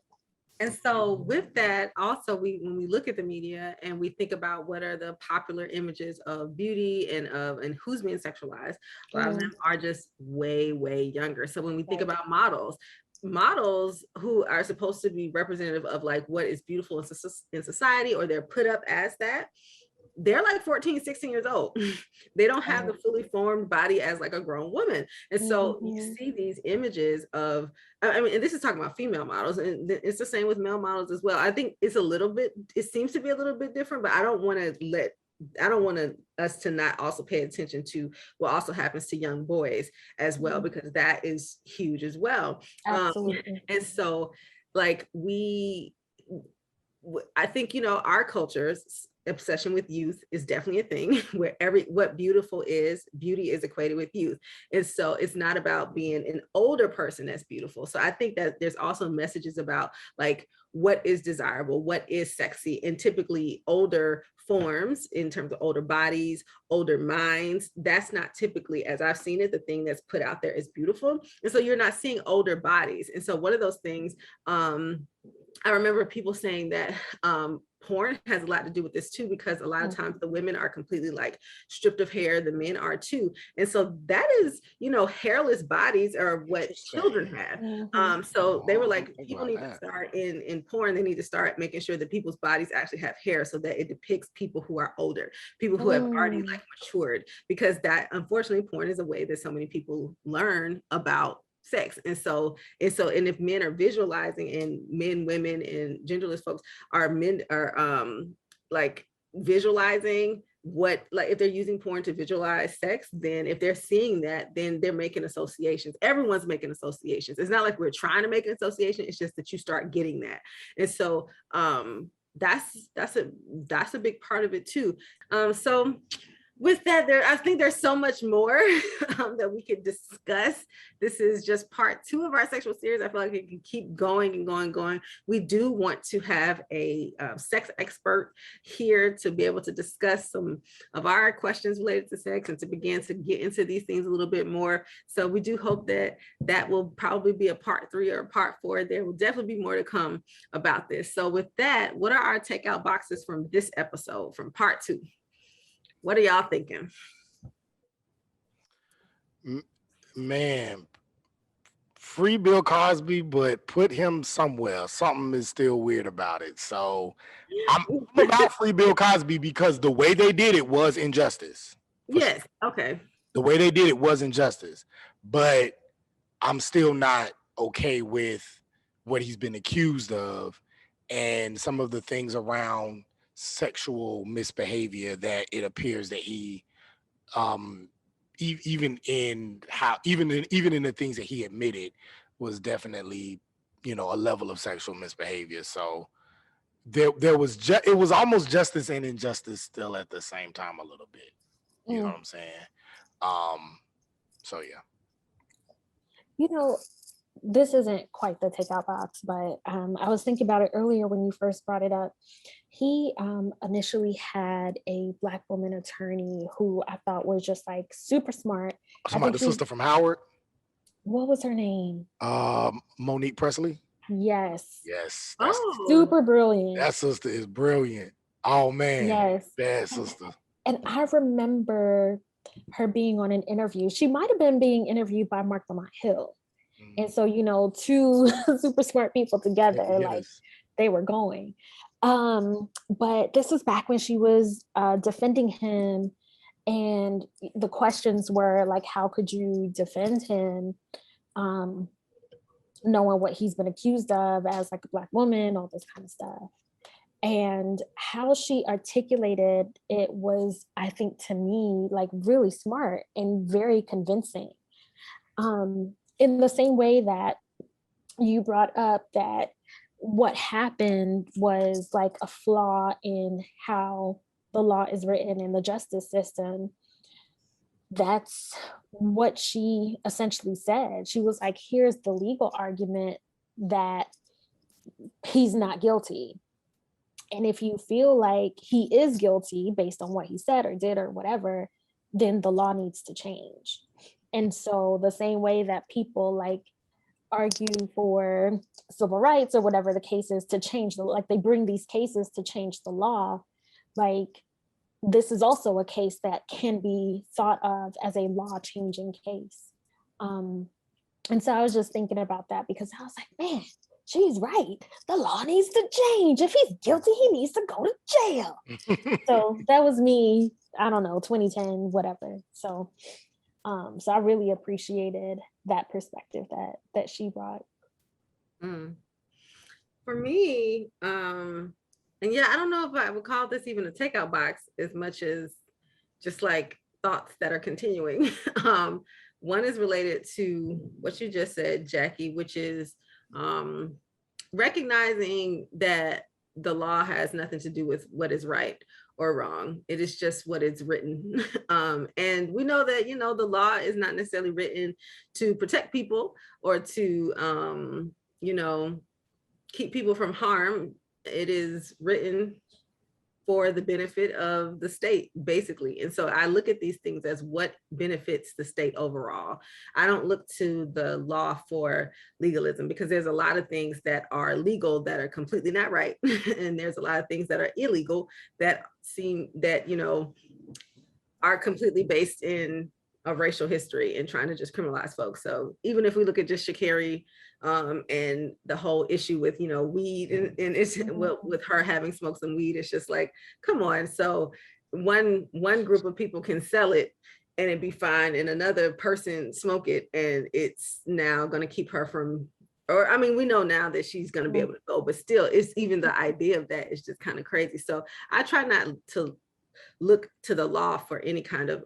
And so with that, also, when we look at the media and we think about what are the popular images of beauty and who's being sexualized, a lot of them are just way, way younger. So when we think about models who are supposed to be representative of like what is beautiful in society, or they're put up as that, they're like 14, 16 years old. They don't have the fully formed body as like a grown woman. And so you see these images of, I mean, and this is talking about female models, and it's the same with male models as well. I think it seems to be a little bit different, but I don't want us to not also pay attention to what also happens to young boys as well, because that is huge as well. Absolutely. And so like I think, our culture's obsession with youth is definitely a thing where what beauty is equated with youth. And so it's not about being an older person that's beautiful. So I think that there's also messages about like what is desirable, what is sexy, and typically older forms in terms of older bodies, older minds. That's not typically, as I've seen it, the thing that's put out there is beautiful. And so you're not seeing older bodies. And so one of those things, I remember people saying that porn has a lot to do with this too, because a lot of times the women are completely like stripped of hair, the men are too. And so that is, hairless bodies are what children have. So they were like, people need to start in porn, they need to start making sure that people's bodies actually have hair so that it depicts people who are older, people who have already like matured, because that, unfortunately, porn is a way that so many people learn about sex. And if men are visualizing, and men, women, and genderless folks are like visualizing what, like if they're using porn to visualize sex, then if they're seeing that, then they're making associations. Everyone's making associations. It's not like we're trying to make an association, it's just that you start getting that. And so that's a big part of it too. So with that, I think there's so much more that we could discuss. This is just part 2 of our sexual series. I feel like it can keep going and going and going. We do want to have a sex expert here to be able to discuss some of our questions related to sex and to begin to get into these things a little bit more. So we do hope that will probably be a part 3 or a part 4. There will definitely be more to come about this. So with that, what are our takeout boxes from this episode, from part 2? What are y'all thinking? Man, free Bill Cosby, but put him somewhere. Something is still weird about it. So I'm about free Bill Cosby because the way they did it was injustice. Yes. Sure. Okay. The way they did it was injustice, but I'm still not okay with what he's been accused of. and some of the things around sexual misbehavior that it appears that he even in the things that he admitted was definitely, you know, a level of sexual misbehavior. So there was it was almost justice and injustice still at the same time a little bit. You know what I'm saying? So yeah. You know, this isn't quite the takeout box, but I was thinking about it earlier when you first brought it up. He initially had a Black woman attorney who I thought was just like super smart. Talking about the sister from Howard. What was her name? Monique Presley. Yes. Yes. Super brilliant. That sister is brilliant. Oh man. Yes. Bad sister. And I remember her being on an interview. She might have been being interviewed by Mark Lamont Hill. And so, you know, two super smart people together, like they were going. But this was back when she was defending him. And the questions were like, how could you defend him? Knowing what he's been accused of as like a Black woman, all this kind of stuff. And how she articulated it was, I think, to me, like really smart and very convincing. In the same way that you brought up that what happened was like a flaw in how the law is written in the justice system. That's what she essentially said. She was like, here's the legal argument that he's not guilty. And if you feel like he is guilty based on what he said or did or whatever, then the law needs to change. And so the same way that people like argue for civil rights or whatever the case is to change the, like they bring these cases to change the law, like this is also a case that can be thought of as a law changing case. And so I was just thinking about that because I was like, man, she's right. The law needs to change. If he's guilty, he needs to go to jail. So that was me, I don't know, 2010, whatever. So I really appreciated that perspective that she brought. For me, and yeah, I don't know if I would call this even a takeout box as much as just like thoughts that are continuing. One is related to what you just said, Jackie, which is recognizing that the law has nothing to do with what is right or wrong. It is just what is written. And we know that, you know, the law is not necessarily written to protect people or to, you know, keep people from harm. It is written for the benefit of the state, basically. And so I look at these things as what benefits the state overall. I don't look to the law for legalism because there's a lot of things that are legal that are completely not right. And there's a lot of things that are illegal that seem that, you know, are completely based in a racial history and trying to just criminalize folks. So even if we look at just Sha'Carri and the whole issue with, you know, weed and it's well, with her having smoked some weed, it's just like, come on. So one group of people can sell it and it'd be fine, and another person smoke it and it's now going to keep her from, or I mean, we know now that she's going to be able to go, but still, it's even the idea of that is just kind of crazy. So I try not to look to the law for any kind of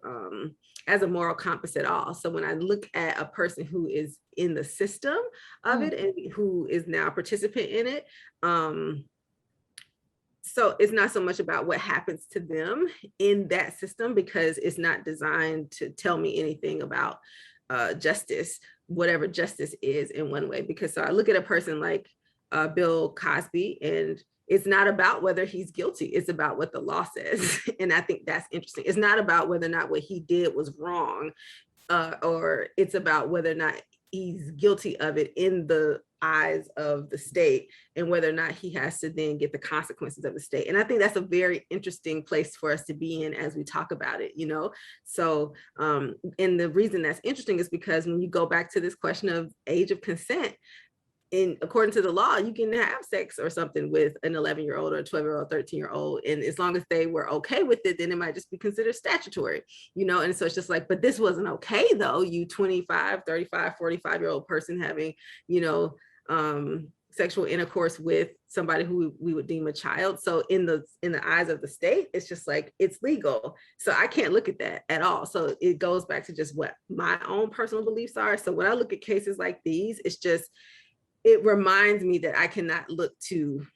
as a moral compass at all. So when I look at a person who is in the system of it and who is now a participant in it, so it's not so much about what happens to them in that system because it's not designed to tell me anything about justice, whatever justice is in one way. Because so I look at a person like Bill Cosby, and it's not about whether he's guilty. It's about what the law says. And I think that's interesting. It's not about whether or not what he did was wrong, or it's about whether or not he's guilty of it in the eyes of the state and whether or not he has to then get the consequences of the state. And I think that's a very interesting place for us to be in as we talk about it, you know? So, and the reason that's interesting is because when you go back to this question of age of consent, according to the law, you can have sex or something with an 11-year-old or a 12-year-old, 13-year-old. And as long as they were okay with it, then it might just be considered statutory, you know? And so it's just like, but this wasn't okay though. You 25, 35, 45-year-old person having, you know, sexual intercourse with somebody who we would deem a child. So in the eyes of the state, it's just like it's legal. So I can't look at that at all. So it goes back to just what my own personal beliefs are. So when I look at cases like these, it's just, it reminds me that I cannot look to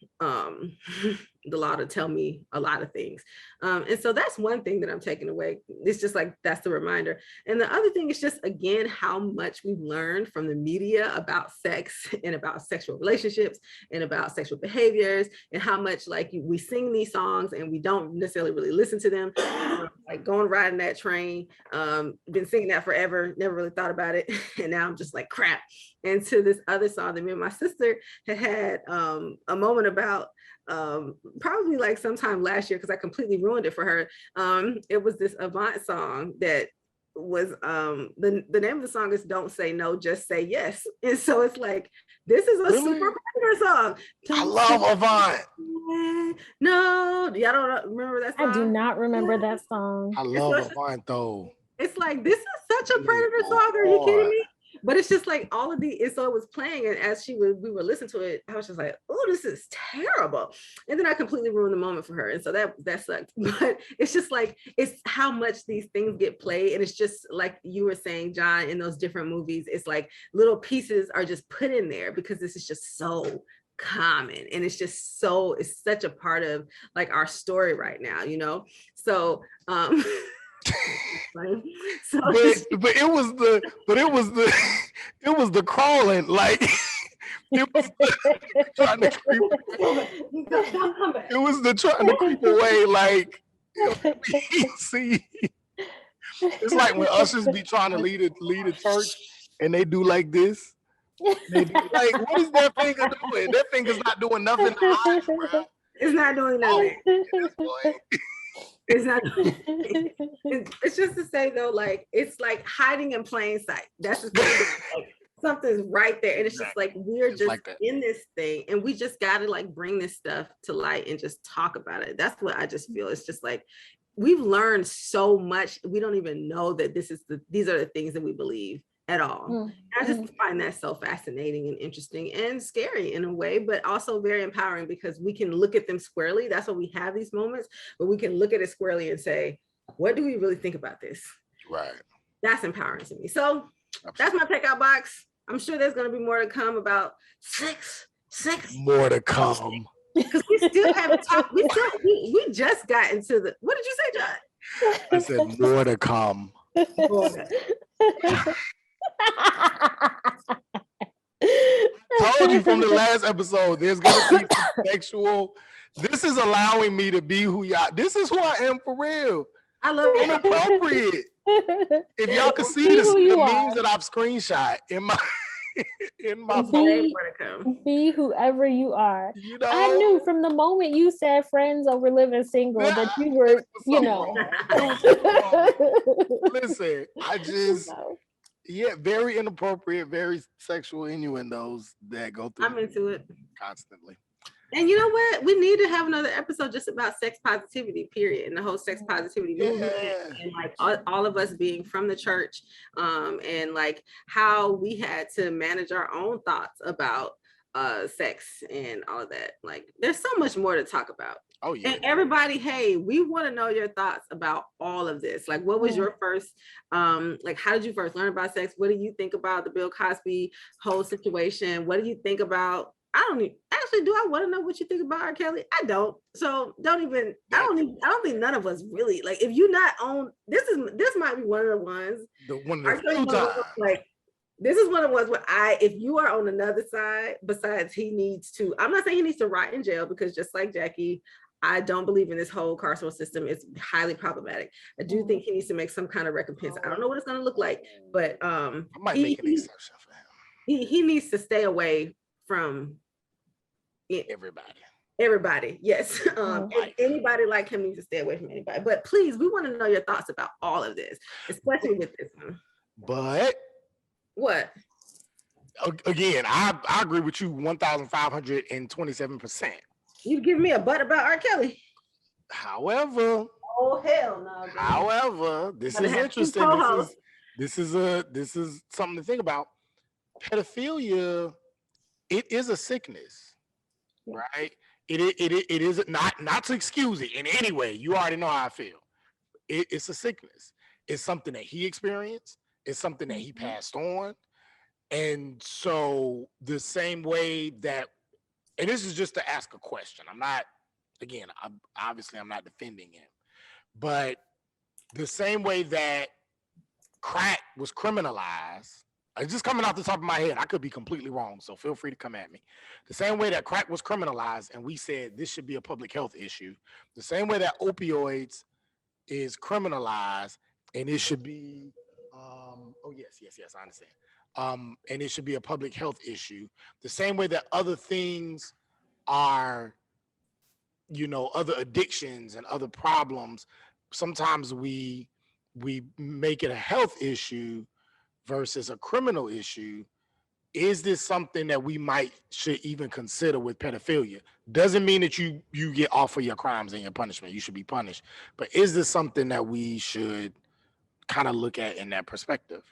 the law to tell me a lot of things. And so that's one thing that I'm taking away. It's just like, that's the reminder. And the other thing is just, again, how much we've learned from the media about sex and about sexual relationships and about sexual behaviors, and how much like we sing these songs and we don't necessarily really listen to them. Like going riding that train, been singing that forever, never really thought about it. And now I'm just like, crap. And to this other song that me and my sister had a moment about, probably like sometime last year, because I completely ruined it for her. It was this Avant song that was the name of the song is Don't Say No, Just Say Yes. And so it's like, this is a super popular song. I love Avant. No, y'all don't remember that song? I do not remember that song. I love Avant though. It's like, this is such a Predator song. Are you kidding me? But it's just like all of the, and so it was playing, and as we were listening to it, I was just like, oh, this is terrible. And then I completely ruined the moment for her. And so that sucked. But it's just like, it's how much these things get played. And it's just like you were saying, John, in those different movies, it's like little pieces are just put in there because this is just so common. And it's just so, it's such a part of like our story right now, you know? So, so but it was the crawling, like it was trying to creep. It was the trying to creep away, like see. It's like when ushers be trying to lead a church and they do like this. They do, like, what is that finger doing? That finger's not doing nothing. It's not doing nothing. It's not. It's just to say though, like it's like hiding in plain sight. That's just like, something's right there, and it's just like we're just like in this thing, and we just got to like bring this stuff to light and just talk about it. That's what I just feel. It's just like we've learned so much. We don't even know that these are the things that we believe at all. Mm-hmm. I just find that so fascinating and interesting and scary in a way, but also very empowering because we can look at them squarely. That's why we have these moments, but we can look at it squarely and say, what do we really think about this? Right. That's empowering to me. So that's my takeout box. I'm sure there's going to be more to come about sex. More to come. Because we still haven't talked. We just got into the, what did you say, John? I said more to come. Told you from the last episode, there's gonna be sexual. This is allowing me to be who y'all. This is who I am for real. I love it. Inappropriate. If y'all can see the memes that I've screenshot in my phone. Be whoever you are. You know, I knew from the moment you said friends over living single that you were, you know. Listen, I just. Yeah, very inappropriate, very sexual innuendos that go through. I'm into it constantly. And you know what? We need to have another episode just about sex positivity, period, and the whole sex positivity movement, and like all of us being from the church, and like how we had to manage our own thoughts about sex and all of that. Like, there's so much more to talk about. Oh yeah. And everybody, hey, we want to know your thoughts about all of this. Like, what was your first, like, how did you first learn about sex? What do you think about the Bill Cosby whole situation? What do you think about, do I want to know what you think about R. Kelly? I don't. So I don't think none of us really, like, if you're not on, this might be one of the ones. Like, this is one of the ones where if you are on another side, besides I'm not saying he needs to rot in jail, because just like Jackie, I don't believe in this whole carceral system. It's highly problematic. I do think he needs to make some kind of recompense. I don't know what it's going to look like, but I might make an exception for him. He needs to stay away from everybody. Yes. And anybody like him needs to stay away from anybody. But please, we want to know your thoughts about all of this, especially with this one. But what? Again, I agree with you 1,527%. You give me a butt about R. Kelly. However, oh hell no. However, this is interesting. This is something to think about. Pedophilia it is a sickness, Yeah. right? It is not to excuse it in any way. You already know how I feel. It's a sickness. It's something that he experienced. It's something that he passed on. And so the same way that, and this is just to ask a question. I'm not, again, I'm not defending him, but the same way that crack was criminalized, it's just coming off the top of my head. I could be completely wrong, so feel free to come at me. The same way that crack was criminalized and we said this should be a public health issue, the same way that opioids is criminalized and it should be, yes, I understand. And it should be a public health issue. The same way that other things are, other addictions and other problems, sometimes we make it a health issue versus a criminal issue. Is this something that we should even consider with pedophilia? Doesn't mean that you get off for your crimes and your punishment. You should be punished. But is this something that we should kind of look at in that perspective?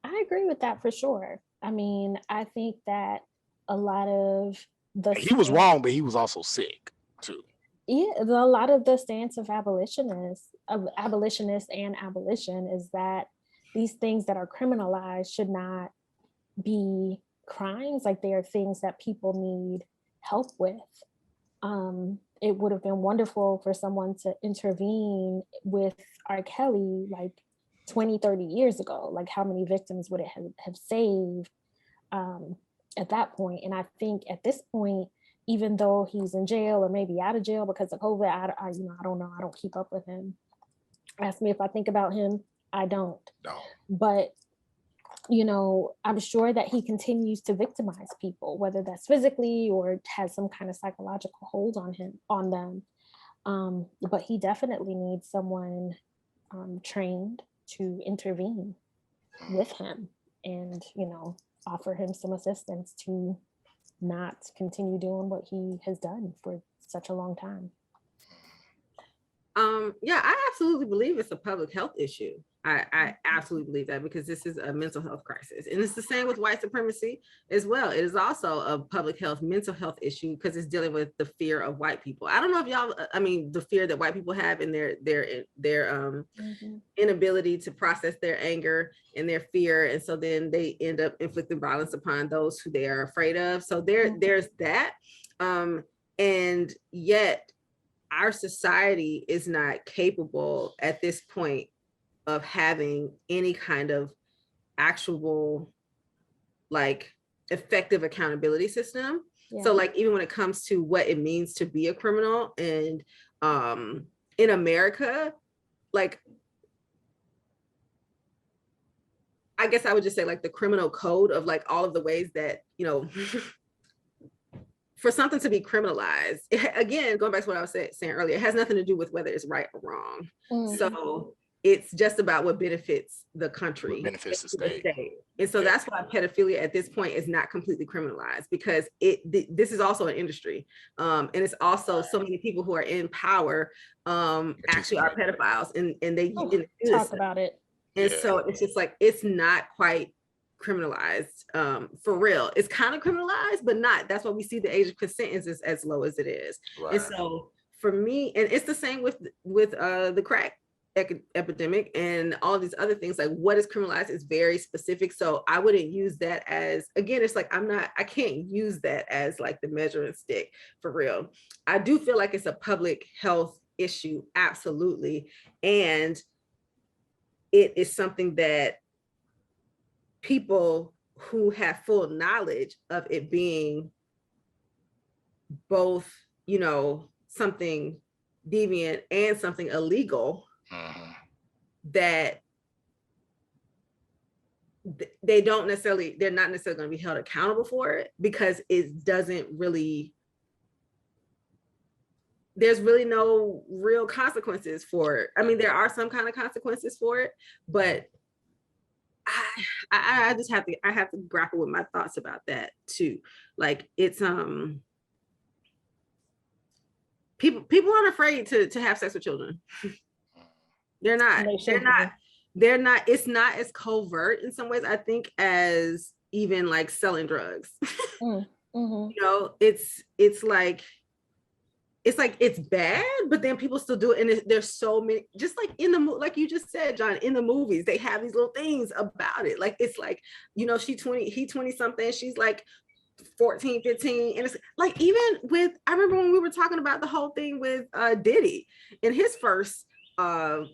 I agree with that for sure. I mean, I think that a lot of he was wrong, but he was also sick too. Yeah, a lot of the stance of abolitionists and abolition is that these things that are criminalized should not be crimes. Like, they are things that people need help with. It would have been wonderful for someone to intervene with R. Kelly like 20, 30 years ago. Like, how many victims would it have saved at that point? And I think at this point, even though he's in jail or maybe out of jail because of COVID, I don't know. I don't keep up with him. Ask me if I think about him. I don't. No. But, I'm sure that he continues to victimize people, whether that's physically or has some kind of psychological hold on them. But he definitely needs someone trained to intervene with him and, offer him some assistance to not continue doing what he has done for such a long time. Yeah, I absolutely believe it's a public health issue. I absolutely believe that, because this is a mental health crisis. And it's the same with white supremacy as well. It is also a public health, mental health issue, because it's dealing with the fear of white people. I don't know if the fear that white people have in their inability to process their anger and their fear. And so then they end up inflicting violence upon those who they are afraid of. So there's that. And yet our society is not capable at this point of having any kind of actual, like, effective accountability system. Yeah. So, like, even when it comes to what it means to be a criminal, and in America, like, I guess I would just say, like, the criminal code of, like, all of the ways that, for something to be criminalized, again, going back to what I was saying earlier, it has nothing to do with whether it's right or wrong. Mm-hmm. So it's just about what benefits the country, what benefits the state. And so that's why pedophilia at this point is not completely criminalized, because this is also an industry. And it's also so many people who are in power actually are pedophiles, and they talk about it. And so it's just like, it's not quite criminalized for real. It's kind of criminalized, but not. That's why we see the age of consent is as low as it is. Right. And so for me, and it's the same with the crack epidemic and all of these other things. Like, what is criminalized is very specific. So I wouldn't use that as, again, it's like, I can't use that as like the measuring stick for real. I do feel like it's a public health issue, absolutely. And it is something that people who have full knowledge of it being both, something deviant and something illegal, that they're not necessarily going to be held accountable for it, because it doesn't really, there's really no real consequences for it. I mean, there are some kind of consequences for it, but I just have to grapple with my thoughts about that too. Like, it's people aren't afraid to have sex with children. They're not. It's not as covert in some ways, I think, as even like selling drugs. Mm, mhm. You know, it's like it's bad, but then people still do it, and there's so many, just like in the like you just said, John, in the movies they have these little things about it. Like it's like, you know, he 20 something, she's like 14, 15, and it's like, even with, I remember when we were talking about the whole thing with Diddy and his first the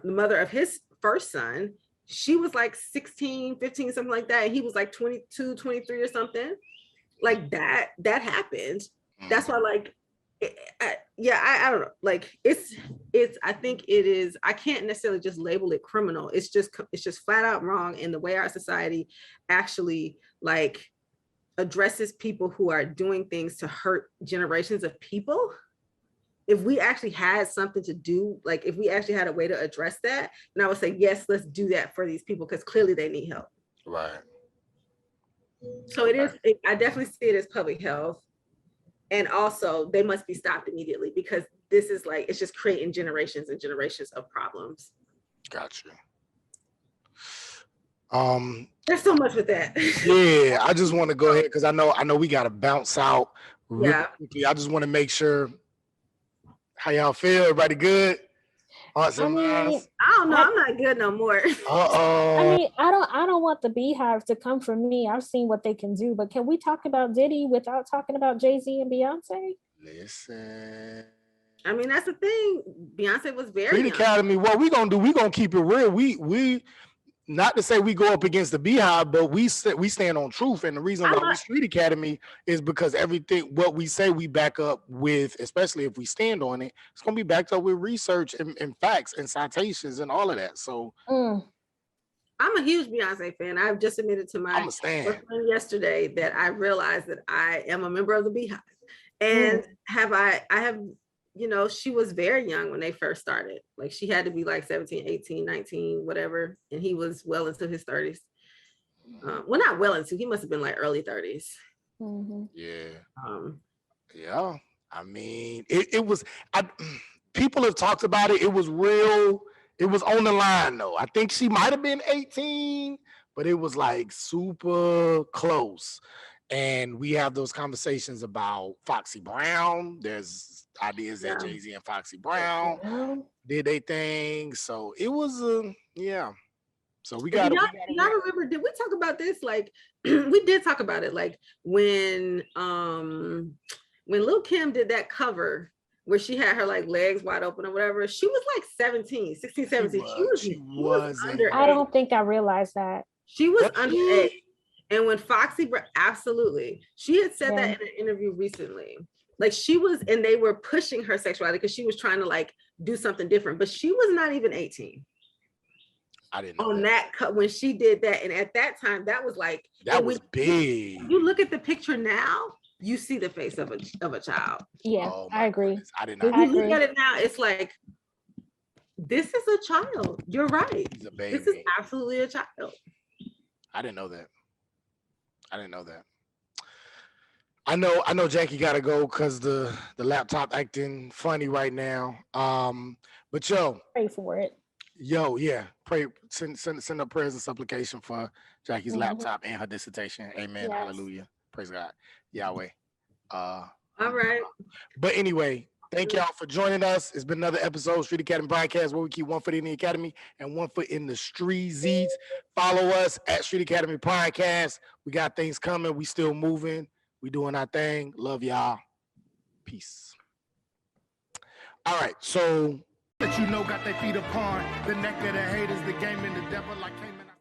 mother of his first son, she was like 16, 15, something like that, and he was like 22, 23 or something like that. That happened. That's why, like, I don't know, like it's I think it is, I can't necessarily just label it criminal. It's just flat out wrong in the way our society actually like addresses people who are doing things to hurt generations of people. If we actually had something to do, like if we actually had a way to address that, then I would say, yes, let's do that for these people, because clearly they need help. Right. So it is, I definitely see it as public health. And also they must be stopped immediately, because this is like, it's just creating generations and generations of problems. Gotcha. There's so much with that. Yeah, I just want to go ahead because I know we got to bounce out really quickly. I just want to make sure how y'all feel. Everybody good? Hearts and minds. I don't know. I'm not good no more. I mean, I don't want the Beehive to come for me. I've seen what they can do, but can we talk about Diddy without talking about Jay-Z and Beyonce? Listen. I mean, that's the thing. Beyonce was very Street young. Academy, what we gonna do, we gonna keep it real. We not to say we go up against the Beehive, but we stand on truth. And the reason why we Street Academy is because everything what we say we back up with, especially if we stand on it, it's gonna be backed up with research and facts and citations and all of that. So I'm a huge Beyonce fan. I've just admitted to my friend yesterday that I realized that I am a member of the Beehive. And I have, you know, she was very young when they first started. Like she had to be like 17, 18, 19, whatever. And he was well into his 30s. Well, not well into, he must have been like early 30s. Yeah. Yeah. I mean, it was, people have talked about it. It was real. It was on the line though. I think she might have been 18, but it was like super close. And we have those conversations about Foxy Brown. There's ideas that Jay-Z and Foxy Brown did their thing. So it was, So we got. Y'all remember? Did we talk about this? Like, we did talk about it. Like when Lil' Kim did that cover where she had her like legs wide open or whatever. She was like 17, 16, 17. She was underage. I don't think I realized that. She was underage. And when Foxy Brown, absolutely, she had said that in an interview recently. Like she was, and they were pushing her sexuality because she was trying to like do something different, but she was not even 18. I didn't know on that when she did that, and at that time that was like that was big. You look at the picture now, you see the face of a child. Yeah, I agree. Goodness. I did not. When you look at it now, it's like this is a child. You're right. He's a baby. This is absolutely a child. I didn't know that. I know Jackie gotta go because the laptop acting funny right now. But pray for it. Yeah, pray, send up prayers and supplication for Jackie's laptop and her dissertation. Amen. Yes. Hallelujah. Praise God. Yahweh. All right. But anyway, thank y'all for joining us. It's been another episode of Street Academy Podcast where we keep 1 foot in the academy and 1 foot in the streetsies. Follow us at Street Academy Podcast. We got things coming. We still moving. We doing our thing. Love y'all. Peace. All right, so that you know got their feet upon the neck of the haters, the game and the devil like